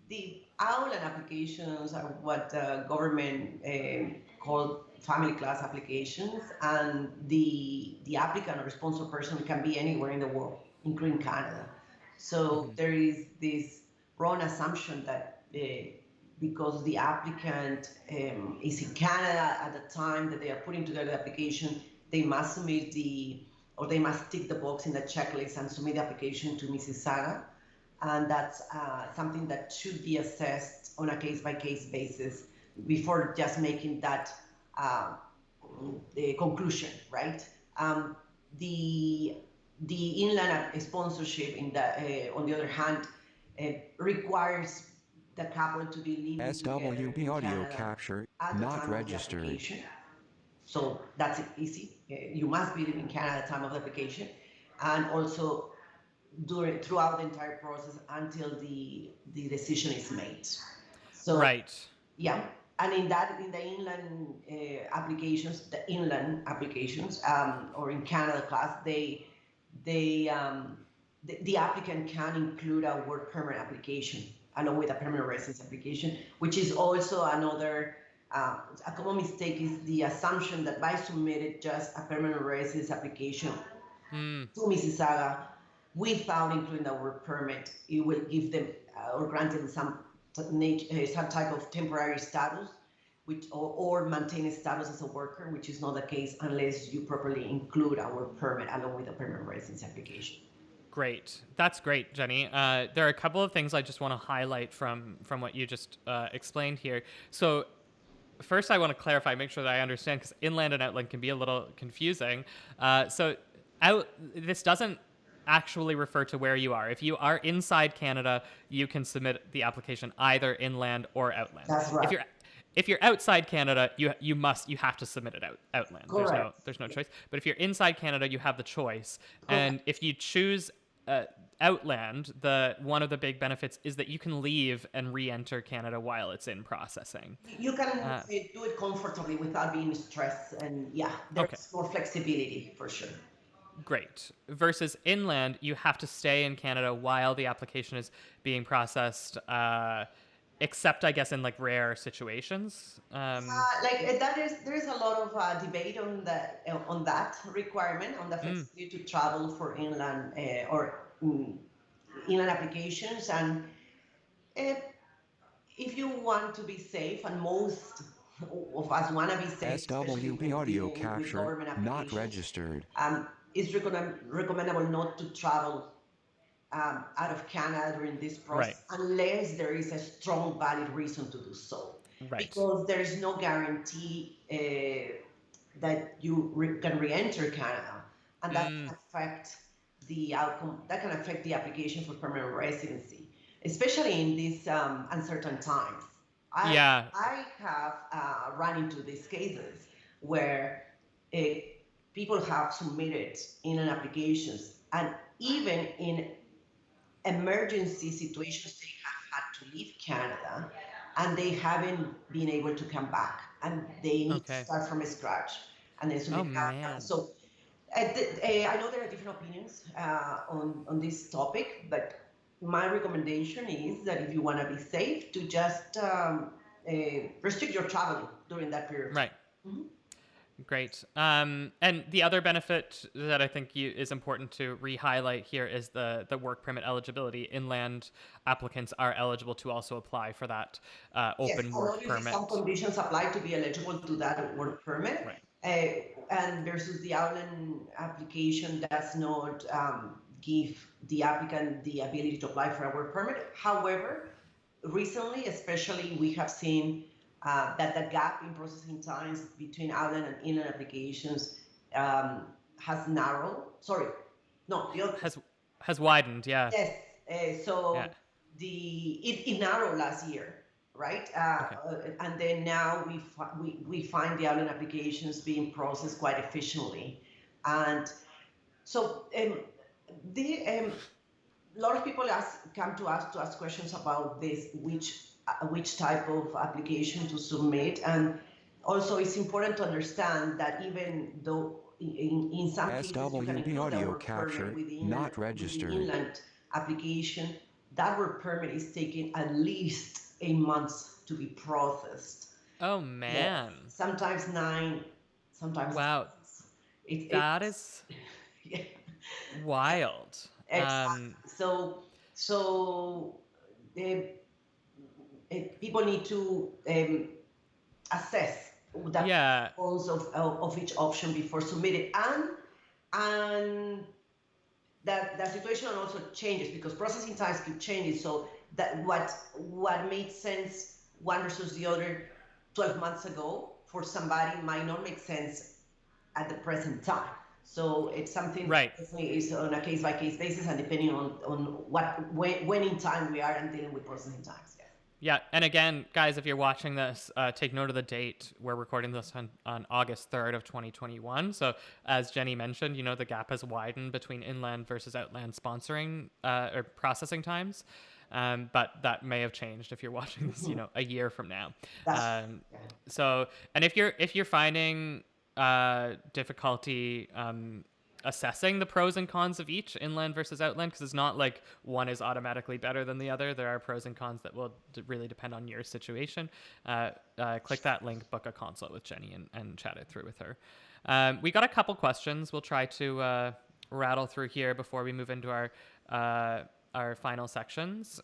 The Outland applications are what the government called family class applications, and the applicant or responsible person can be anywhere in the world, including Canada. So there is this wrong assumption that because the applicant is in Canada at the time that they are putting together the application, they must submit or they must tick the box in the checklist and submit the application to Mrs. Saga. And that's something that should be assessed on a case-by-case basis before just making that conclusion, right? Um, the inland sponsorship, on the other hand, requires the couple to be living together SWB in audio Canada capture, at the not time of the registered. application. So that's easy. You must be living in Canada at the time of the application, and also throughout the entire process until the decision is made. So Right. yeah, and in the inland applications, or in Canada class, the applicant can include a work permit application along with a permanent residence application, which is also another. A common mistake is the assumption that by submitting just a permanent residence application Mm, to Mississauga without including the work permit, it will give them or grant them some type of temporary status, or maintain a status as a worker, which is not the case unless you properly include a work permit along with a permanent residence application. great. That's great, Jenny. There are a couple of things I just want to highlight from what you just explained here. So first, I want to clarify, make sure that I understand, because inland and outland can be a little confusing. This doesn't actually refer to where you are. If you are inside Canada, you can submit the application either inland or outland. That's right. If you're outside Canada, you have to submit it outland. Correct. There's no choice. But if you're inside Canada, you have the choice. Correct. And if you choose Outland, one of the big benefits is that you can leave and re-enter Canada while it's in processing. You can do it comfortably without being stressed, and yeah, there's Okay. more flexibility for sure. Great. Versus inland, you have to stay in Canada while the application is being processed, except I guess in like rare situations. There is a lot of debate on that requirement, on the flexibility to travel for inland inland applications, and uh, if you want to be safe, and most of us want to be safe, especially SWB when audio dealing with capture, government not applications, registered. it's recommendable not to travel out of Canada during this process unless there is a strong, valid reason to do so. Right. Because there is no guarantee that you can re-enter Canada, and that can affect the outcome. That can affect the application for permanent residency, especially in these uncertain times. I have run into these cases where people have submitted inland applications, and even in emergency situations, they have had to leave Canada, and they haven't been able to come back, and they need to start from scratch. And then so I know there are different opinions on this topic, but my recommendation is that if you want to be safe, to just restrict your traveling during that period. Right. Mm-hmm. Great. And the other benefit that I think is important to re-highlight here is the work permit eligibility. Inland applicants are eligible to also apply for that open work permit. Some conditions apply to be eligible to that work permit. Right. And versus the Outland application does not give the applicant the ability to apply for a work permit. However, recently, especially, we have seen that the gap in processing times between outland and inland applications has narrowed. Has widened. Yeah. Yes. It narrowed last year, right? And then now we find the outland applications being processed quite efficiently, and so a lot of people come to us to ask questions about this, which type of application to submit. And also it's important to understand that even though in some cases you can include audio capture, not registered. Within inland application, that work permit is taking at least 8 months to be processed. Oh man. Yes. Sometimes 9, sometimes. Wow. That is wild. Exactly. People need to assess the pros of each option before submitting, and that the situation also changes because processing times keep changing. So that what made sense one versus the other 12 months ago for somebody might not make sense at the present time. So it's something Right. that definitely is on a case by case basis and depending on when in time we are and dealing with processing times. Yeah. Yeah, and again, guys, if you're watching this, take note of the date. We're recording this on August 3rd of 2021. So as Jenny mentioned, the gap has widened between inland versus outland sponsoring or processing times. But that may have changed if you're watching this, a year from now. That's yeah. So, and if you're finding difficulty assessing the pros and cons of each inland versus outland, because it's not like one is automatically better than the other. There are pros and cons that will really depend on your situation. Click that link, book a consult with Jenny, and chat it through with her. We got a couple questions. We'll try to rattle through here before we move into our final sections.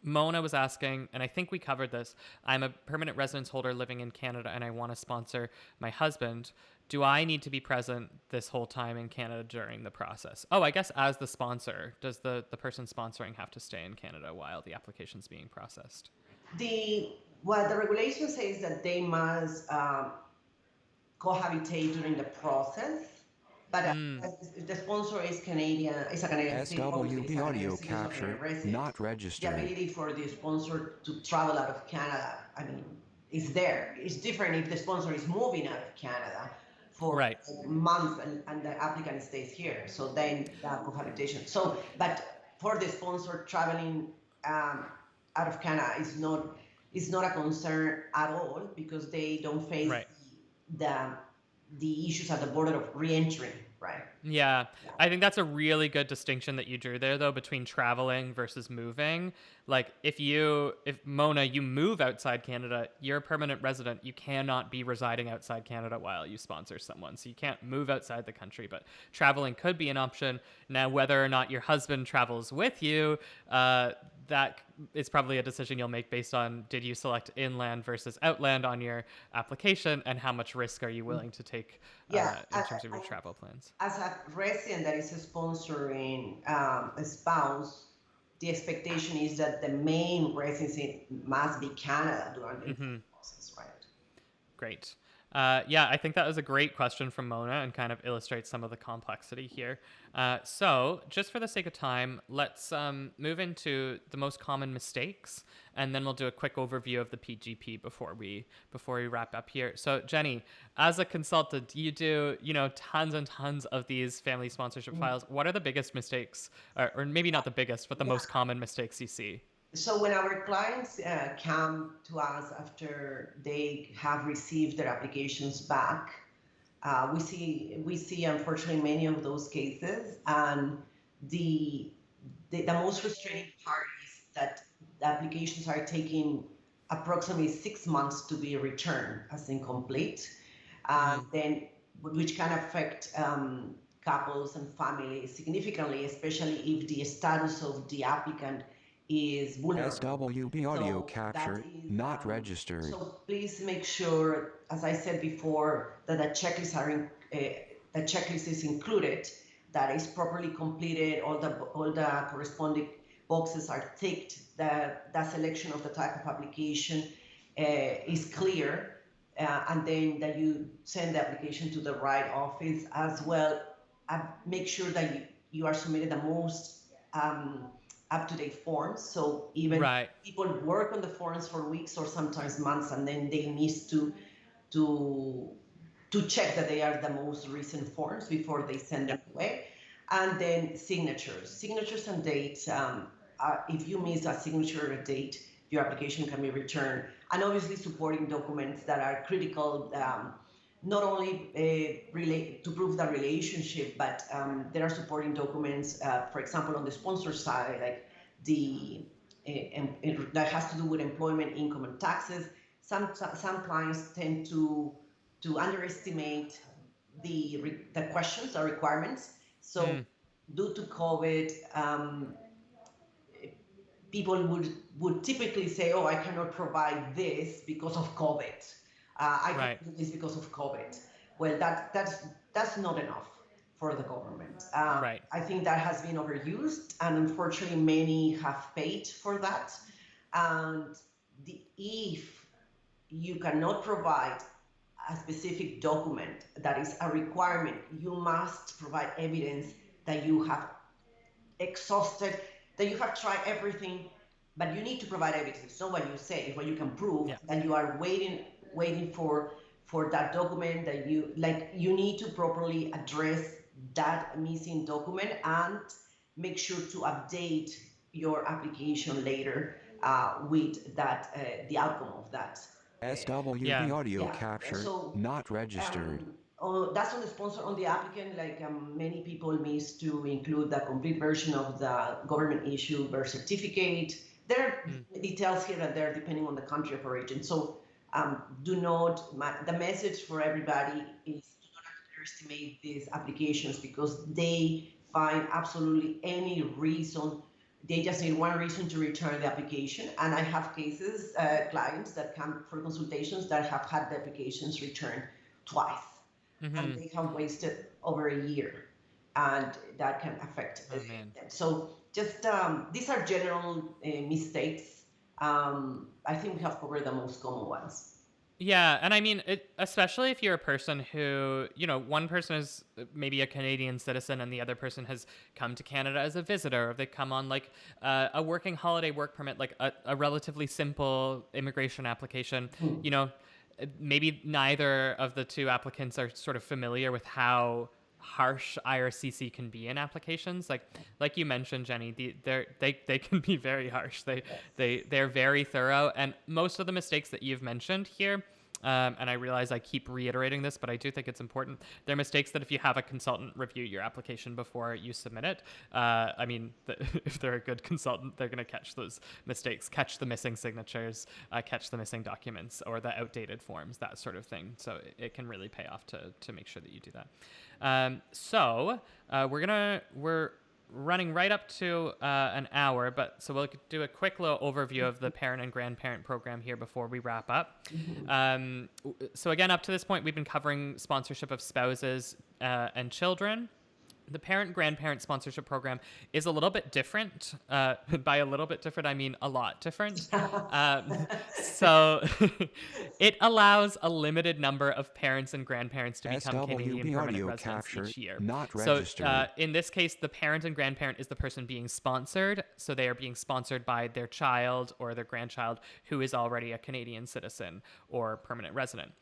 Mona was asking, and I think we covered this, I'm a permanent residence holder living in Canada and I want to sponsor my husband. Do I need to be present this whole time in Canada during the process? Oh, I guess as the sponsor, does the person sponsoring have to stay in Canada while the application's being processed? What the regulation says that they must cohabitate during the process. But the sponsor is Canadian, is a Canadian SWB audio capture, not the registered. ability for the sponsor to travel out of Canada, I mean, is there. It's different if the sponsor is moving out of Canada for Right. a month and the applicant stays here. So then that cohabitation. So, but for the sponsor traveling out of Canada is not a concern at all because they don't face Right. the issues at the border of re-entry, right? Yeah, I think that's a really good distinction that you drew there, though, between traveling versus moving. Like, if Mona, you move outside Canada, you're a permanent resident. You cannot be residing outside Canada while you sponsor someone. So you can't move outside the country, but traveling could be an option. Now, whether or not your husband travels with you, that is probably a decision you'll make based on did you select inland versus outland on your application and how much risk are you willing to take in terms of your travel plans. As a resident that is sponsoring a spouse, the expectation is that the main residency must be Canada during the process, right? Great. I think that was a great question from Mona and kind of illustrates some of the complexity here. So just for the sake of time, let's move into the most common mistakes, and then we'll do a quick overview of the PGP before we wrap up here. So Jenny, as a consultant, you do tons and tons of these family sponsorship files. What are the biggest mistakes, or maybe not the biggest, but the most common mistakes you see? So when our clients come to us after they have received their applications back, we see unfortunately many of those cases, and the most frustrating part is that the applications are taking approximately 6 months to be returned as incomplete, then which can affect couples and families significantly, especially if the status of the applicant is vulnerable. SWB audio capture, not registered. So please make sure, as I said before, that the checklist is included, that is properly completed, all the corresponding boxes are ticked, that selection of the type of application is clear, and then that you send the application to the right office as well. Make sure that you are submitted the most up-to-date forms. So even people work on the forms for weeks or sometimes months, and then they need to check that they are the most recent forms before they send them away. And then signatures and dates. If you miss a signature or a date, your application can be returned. And obviously supporting documents that are critical, not only to prove the relationship, but there are supporting documents, for example, on the sponsor side, like that has to do with employment, income, and taxes. Some clients tend to underestimate the questions, the requirements. So due to COVID, people would typically say, "Oh, I cannot provide this because of COVID. I can do this because of COVID." Well, that's not enough for the government. I think that has been overused, and unfortunately, many have paid for that. And if you cannot provide a specific document that is a requirement. You must provide evidence that you have exhausted, that you have tried everything, but you need to provide evidence. It's not what you say, it's what you can prove, Yeah. that you are waiting for that document, that you need to properly address that missing document and make sure to update your application later with the outcome of that. SWB Yeah. audio Yeah. captured, So not registered. that's on the sponsor. On the applicant, like many people miss to include the complete version of the government issue birth certificate. There Mm. are details here and there depending on the country of origin. So do not, the message for everybody is do not underestimate these applications because they find absolutely any reason. They just need one reason to return the application. And I have cases, clients that come for consultations that have had the applications returned twice and Mm-hmm. they have wasted over a year and that can affect Oh man. them. So just these are general mistakes. I think we have covered the most common ones. Yeah, and I mean, especially if you're a person who, one person is maybe a Canadian citizen and the other person has come to Canada as a visitor, or they come on like a working holiday work permit, like a relatively simple immigration application. Hmm. You know, maybe neither of the two applicants are sort of familiar with how harsh IRCC can be in applications. Like you mentioned, Jenny, they can be very harsh. They're very thorough, and most of the mistakes that you've mentioned here. And I realize I keep reiterating this, but I do think it's important. They're mistakes that if you have a consultant review your application before you submit it, I mean, if they're a good consultant, they're going to catch those mistakes, catch the missing signatures, catch the missing documents or the outdated forms, that sort of thing. So it can really pay off to make sure that you do that. We're running right up to an hour, but so we'll do a quick little overview of the parent and grandparent program here before we wrap up. So again, up to this point, we've been covering sponsorship of spouses and children. The parent-grandparent sponsorship program is a little bit different. By a little bit different, I mean a lot different. So it allows a limited number of parents and grandparents to become Canadian SWB permanent audio residents captured, each year. not So registered. in this case, the parent and grandparent is the person being sponsored. So they are being sponsored by their child or their grandchild who is already a Canadian citizen or permanent resident.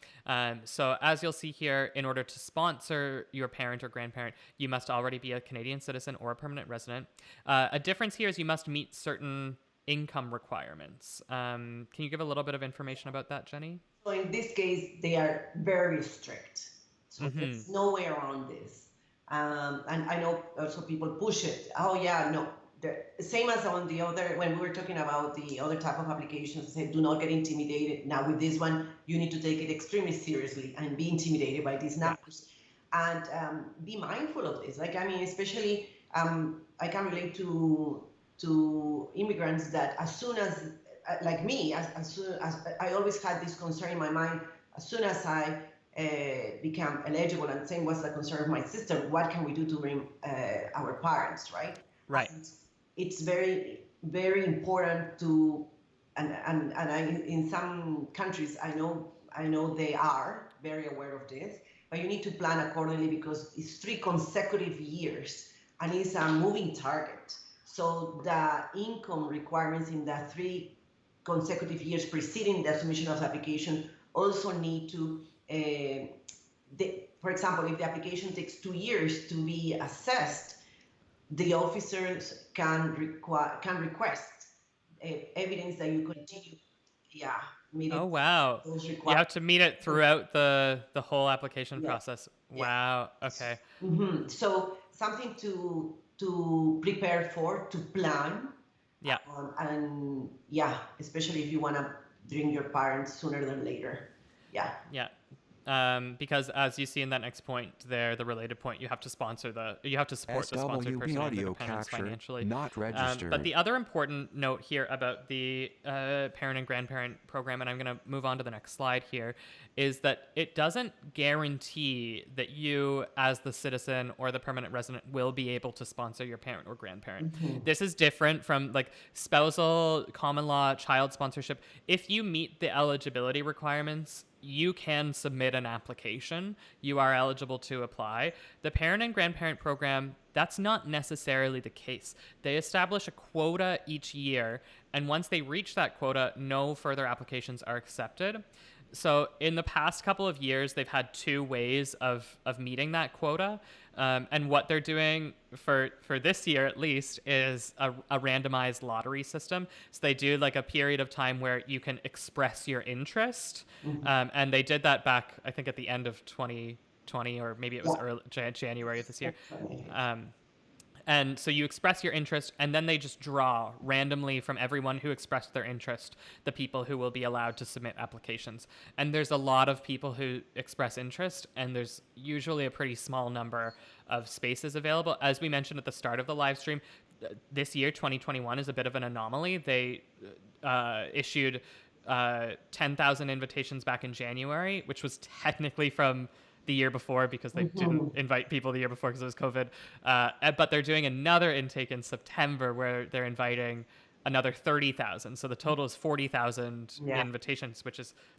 So as you'll see here, in order to sponsor your parent or grandparent, you must already be a Canadian citizen or a permanent resident. A difference here is you must meet certain income requirements. Can you give a little bit of information about that, Jenny? So in this case, they are very strict. So there's no way around this. And I know also people push it. Oh yeah, no. The same as on the other, when we were talking about the other type of applications, say do not get intimidated. Now with this one, you need to take it extremely seriously and be intimidated by these Yeah. numbers. And be mindful of this. Like, I mean, especially I can relate to immigrants that as soon as, like me, as soon as I always had this concern in my mind, as soon as I become eligible, and same was the concern of my sister, what can we do to bring our parents, right? Right. And it's very, very important to, and I, in some countries, I know they are very aware of this, but you need to plan accordingly because it's 3 consecutive years and it's a moving target. So the income requirements in the 3 consecutive years preceding the submission of the application also need to, for example, if the application takes 2 years to be assessed, the officers can request evidence that you continue, meeting Oh wow. those You requirements. have to meet it throughout the whole application Yeah. process. Yeah. Wow. Okay. So something to prepare for, to plan, Yeah. and especially if you want to bring your parents sooner than later. Yeah. Yeah. Because as you see in that next point there, the related point, you have to support the sponsored person and their audio dependents capture, financially. not registered. But the other important note here about the parent and grandparent program, and I'm going to move on to the next slide here, is that it doesn't guarantee that you, as the citizen or the permanent resident, will be able to sponsor your parent or grandparent. This is different from like spousal, common law, child sponsorship. If you meet the eligibility requirements, you can submit an application. You are eligible to apply. The parent and grandparent program, that's not necessarily the case. They establish a quota each year, and once they reach that quota, no further applications are accepted. So in the past couple of years, they've had two ways of meeting that quota. And what they're doing for this year, at least, is a randomized lottery system. So they do like a period of time where you can express your interest. And they did that back, I think, at the end of 2020, or maybe it was early January of this year. And so you express your interest, and then they just draw randomly from everyone who expressed their interest the people who will be allowed to submit applications. And there's a lot of people who express interest, and there's usually a pretty small number of spaces available. As we mentioned at the start of the live stream, this year, 2021, is a bit of an anomaly. They issued 10,000 invitations back in January, which was technically from the year before because they didn't invite people the year before because it was COVID. But they're doing another intake in September where they're inviting another 30,000. So the total is 40,000 invitations,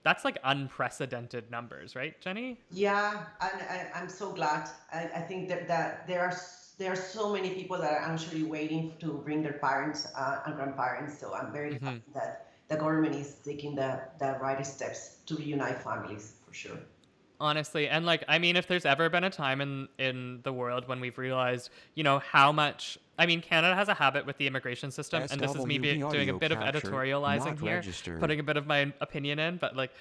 that's like unprecedented numbers, right, Jenny? Yeah, and I'm so glad. I think that there are so many people that are actually waiting to bring their parents and grandparents. So I'm very happy that the government is taking the right steps to reunite families, for sure. Honestly, and like, I mean, if there's ever been a time in the world when we've realized, how much, I mean, Canada has a habit with the immigration system, and this is me doing a bit of editorializing here, putting a bit of my opinion in, but like,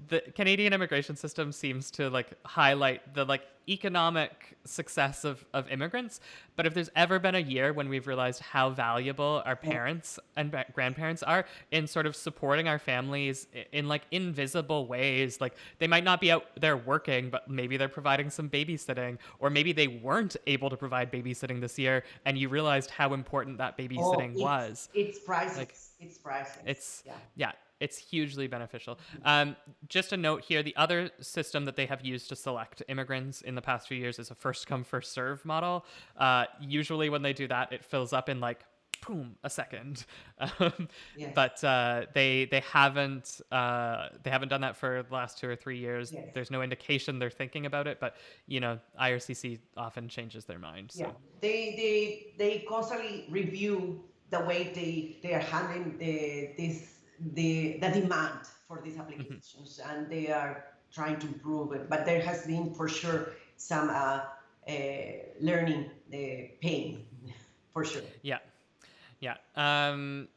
the Canadian immigration system seems to like highlight the like economic success of immigrants. But if there's ever been a year when we've realized how valuable our parents and grandparents are in sort of supporting our families in like invisible ways, like they might not be out there working, but maybe they're providing some babysitting, or maybe they weren't able to provide babysitting this year, and you realized how important that babysitting was. It's priceless. Like, it's priceless. It's hugely beneficial. Just a note here, the other system that they have used to select immigrants in the past few years is a first come, first serve model. Usually when they do that, it fills up in like, boom, a second. But they haven't done that for the last 2 or 3 years. Yes. There's no indication they're thinking about it, but IRCC often changes their mind. So. Yeah, they constantly review the way they are handling the demand for these applications, and they are trying to improve it. But there has been for sure some learning pain, for sure. And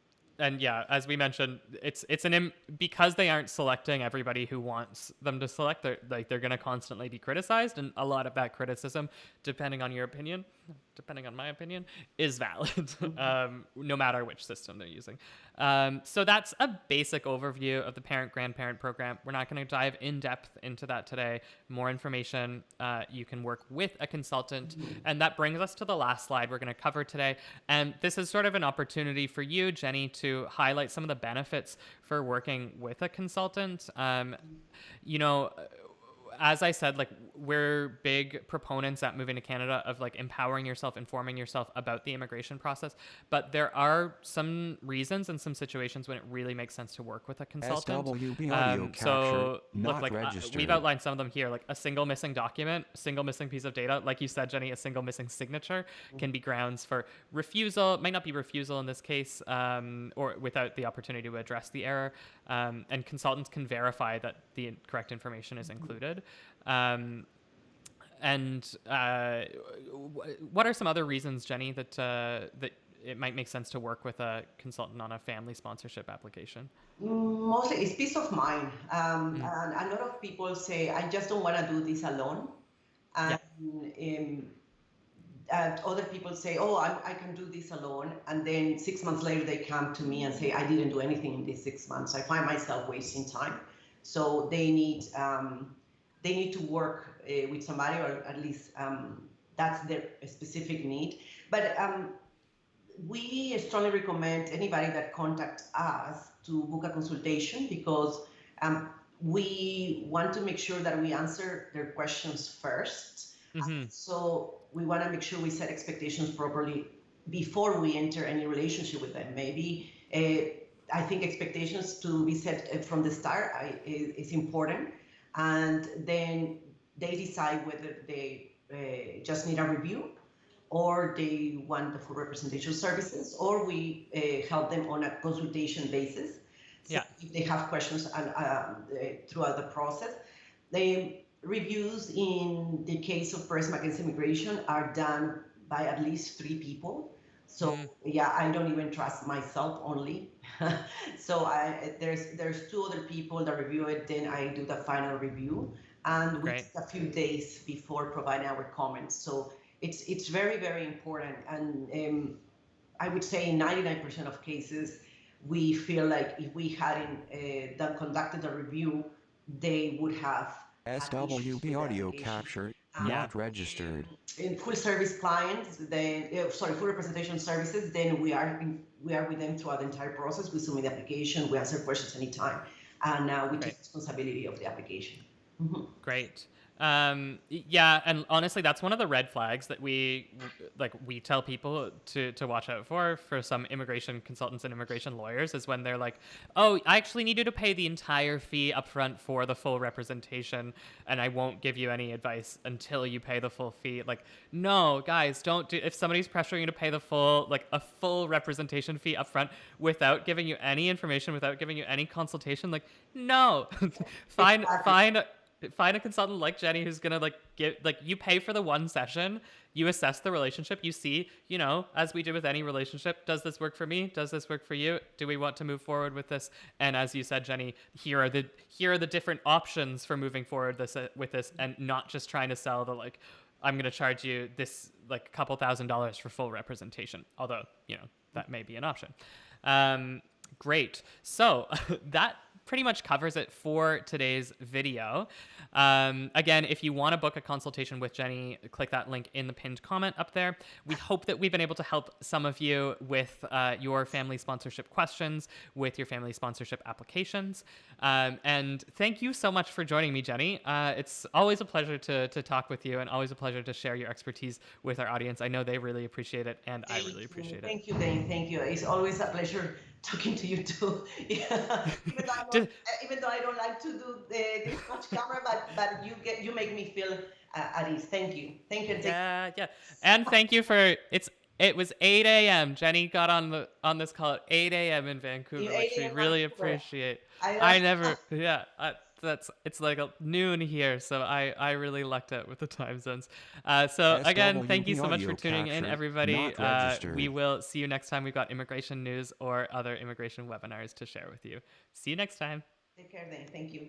as we mentioned, because they aren't selecting everybody who wants them to select. They're going to constantly be criticized, and a lot of that criticism, depending on my opinion, is valid, no matter which system they're using. So that's a basic overview of the parent-grandparent program. We're not going to dive in depth into that today. More information, you can work with a consultant. And that brings us to the last slide we're going to cover today. And this is sort of an opportunity for you, Jenny, to highlight some of the benefits for working with a consultant. As I said, like, we're big proponents at Moving to Canada of like empowering yourself, informing yourself about the immigration process. But there are some reasons and some situations when it really makes sense to work with a consultant. SWB audio capture, not registered. We've outlined some of them here, like a single missing document, a single missing piece of data. Like you said, Jenny, a single missing signature can be grounds for refusal. It might not be refusal in this case, or without the opportunity to address the error. And consultants can verify that the correct information is included. What are some other reasons, Jenny, that it might make sense to work with a consultant on a family sponsorship application? Mostly it's peace of mind. And a lot of people say, I just don't want to do this alone. And other people say, oh, I can do this alone. And then 6 months later, they come to me and say, I didn't do anything in these 6 months. I find myself wasting time. So they need they need to work with somebody, or at least that's their specific need. But we strongly recommend anybody that contacts us to book a consultation, because we want to make sure that we answer their questions first. So we want to make sure we set expectations properly before we enter any relationship with them. Maybe I think expectations to be set from the start is important, and then they decide whether they just need a review, or they want the full representation services, or we help them on a consultation basis. So if they have questions throughout the process. The reviews in the case of Perez Mackenzie Immigration are done by at least 3 people. So yeah, I don't even trust myself only. So there's 2 other people that review it, then I do the final review, and we take a few days before providing our comments. So it's very, very important, and I would say in 99% of cases, we feel like if we hadn't conducted a review, they would have SWB audio capture, not registered. In full service clients, then full representation services, then we are with them throughout the entire process. We submit the application, we answer questions anytime, and we take responsibility of the application. Great. Yeah, and honestly, that's one of the red flags that we tell people to watch out for some immigration consultants and immigration lawyers, is when they're like, oh, I actually need you to pay the entire fee upfront for the full representation, and I won't give you any advice until you pay the full fee. Like, no, guys, don't do. If somebody's pressuring you to pay the full representation fee upfront without giving you any information, without giving you any consultation, like, no. Find a consultant like Jenny who's gonna you pay for the one session, you assess the relationship, you see, as we do with any relationship, does this work for me? Does this work for you? Do we want to move forward with this? And as you said, Jenny, here are the different options for moving forward with this, and not just trying to sell the I'm gonna charge you this a couple $1,000s for full representation. Although, that may be an option. Great. So that pretty much covers it for today's video. Again, if you want to book a consultation with Jenny, click that link in the pinned comment up there. We hope that we've been able to help some of you with your family sponsorship questions, with your family sponsorship applications. And thank you so much for joining me, Jenny. It's always a pleasure to talk with you, and always a pleasure to share your expertise with our audience. I know they really appreciate it, and I really appreciate it. Thank you, Dane. Thank you. It's always a pleasure talking to you too. Yeah. Even though I don't like to do this much camera, but you make me feel at ease. Thank you. Yeah. And thank you for it was 8 a.m. Jenny got on this call at 8 a.m. in Vancouver, which we really appreciate. It's like noon here, so I really lucked out with the time zones. So again, thank you so much for tuning in, everybody. We will see you next time. We've got immigration news or other immigration webinars to share with you. See you next time. Take care then. Thank you.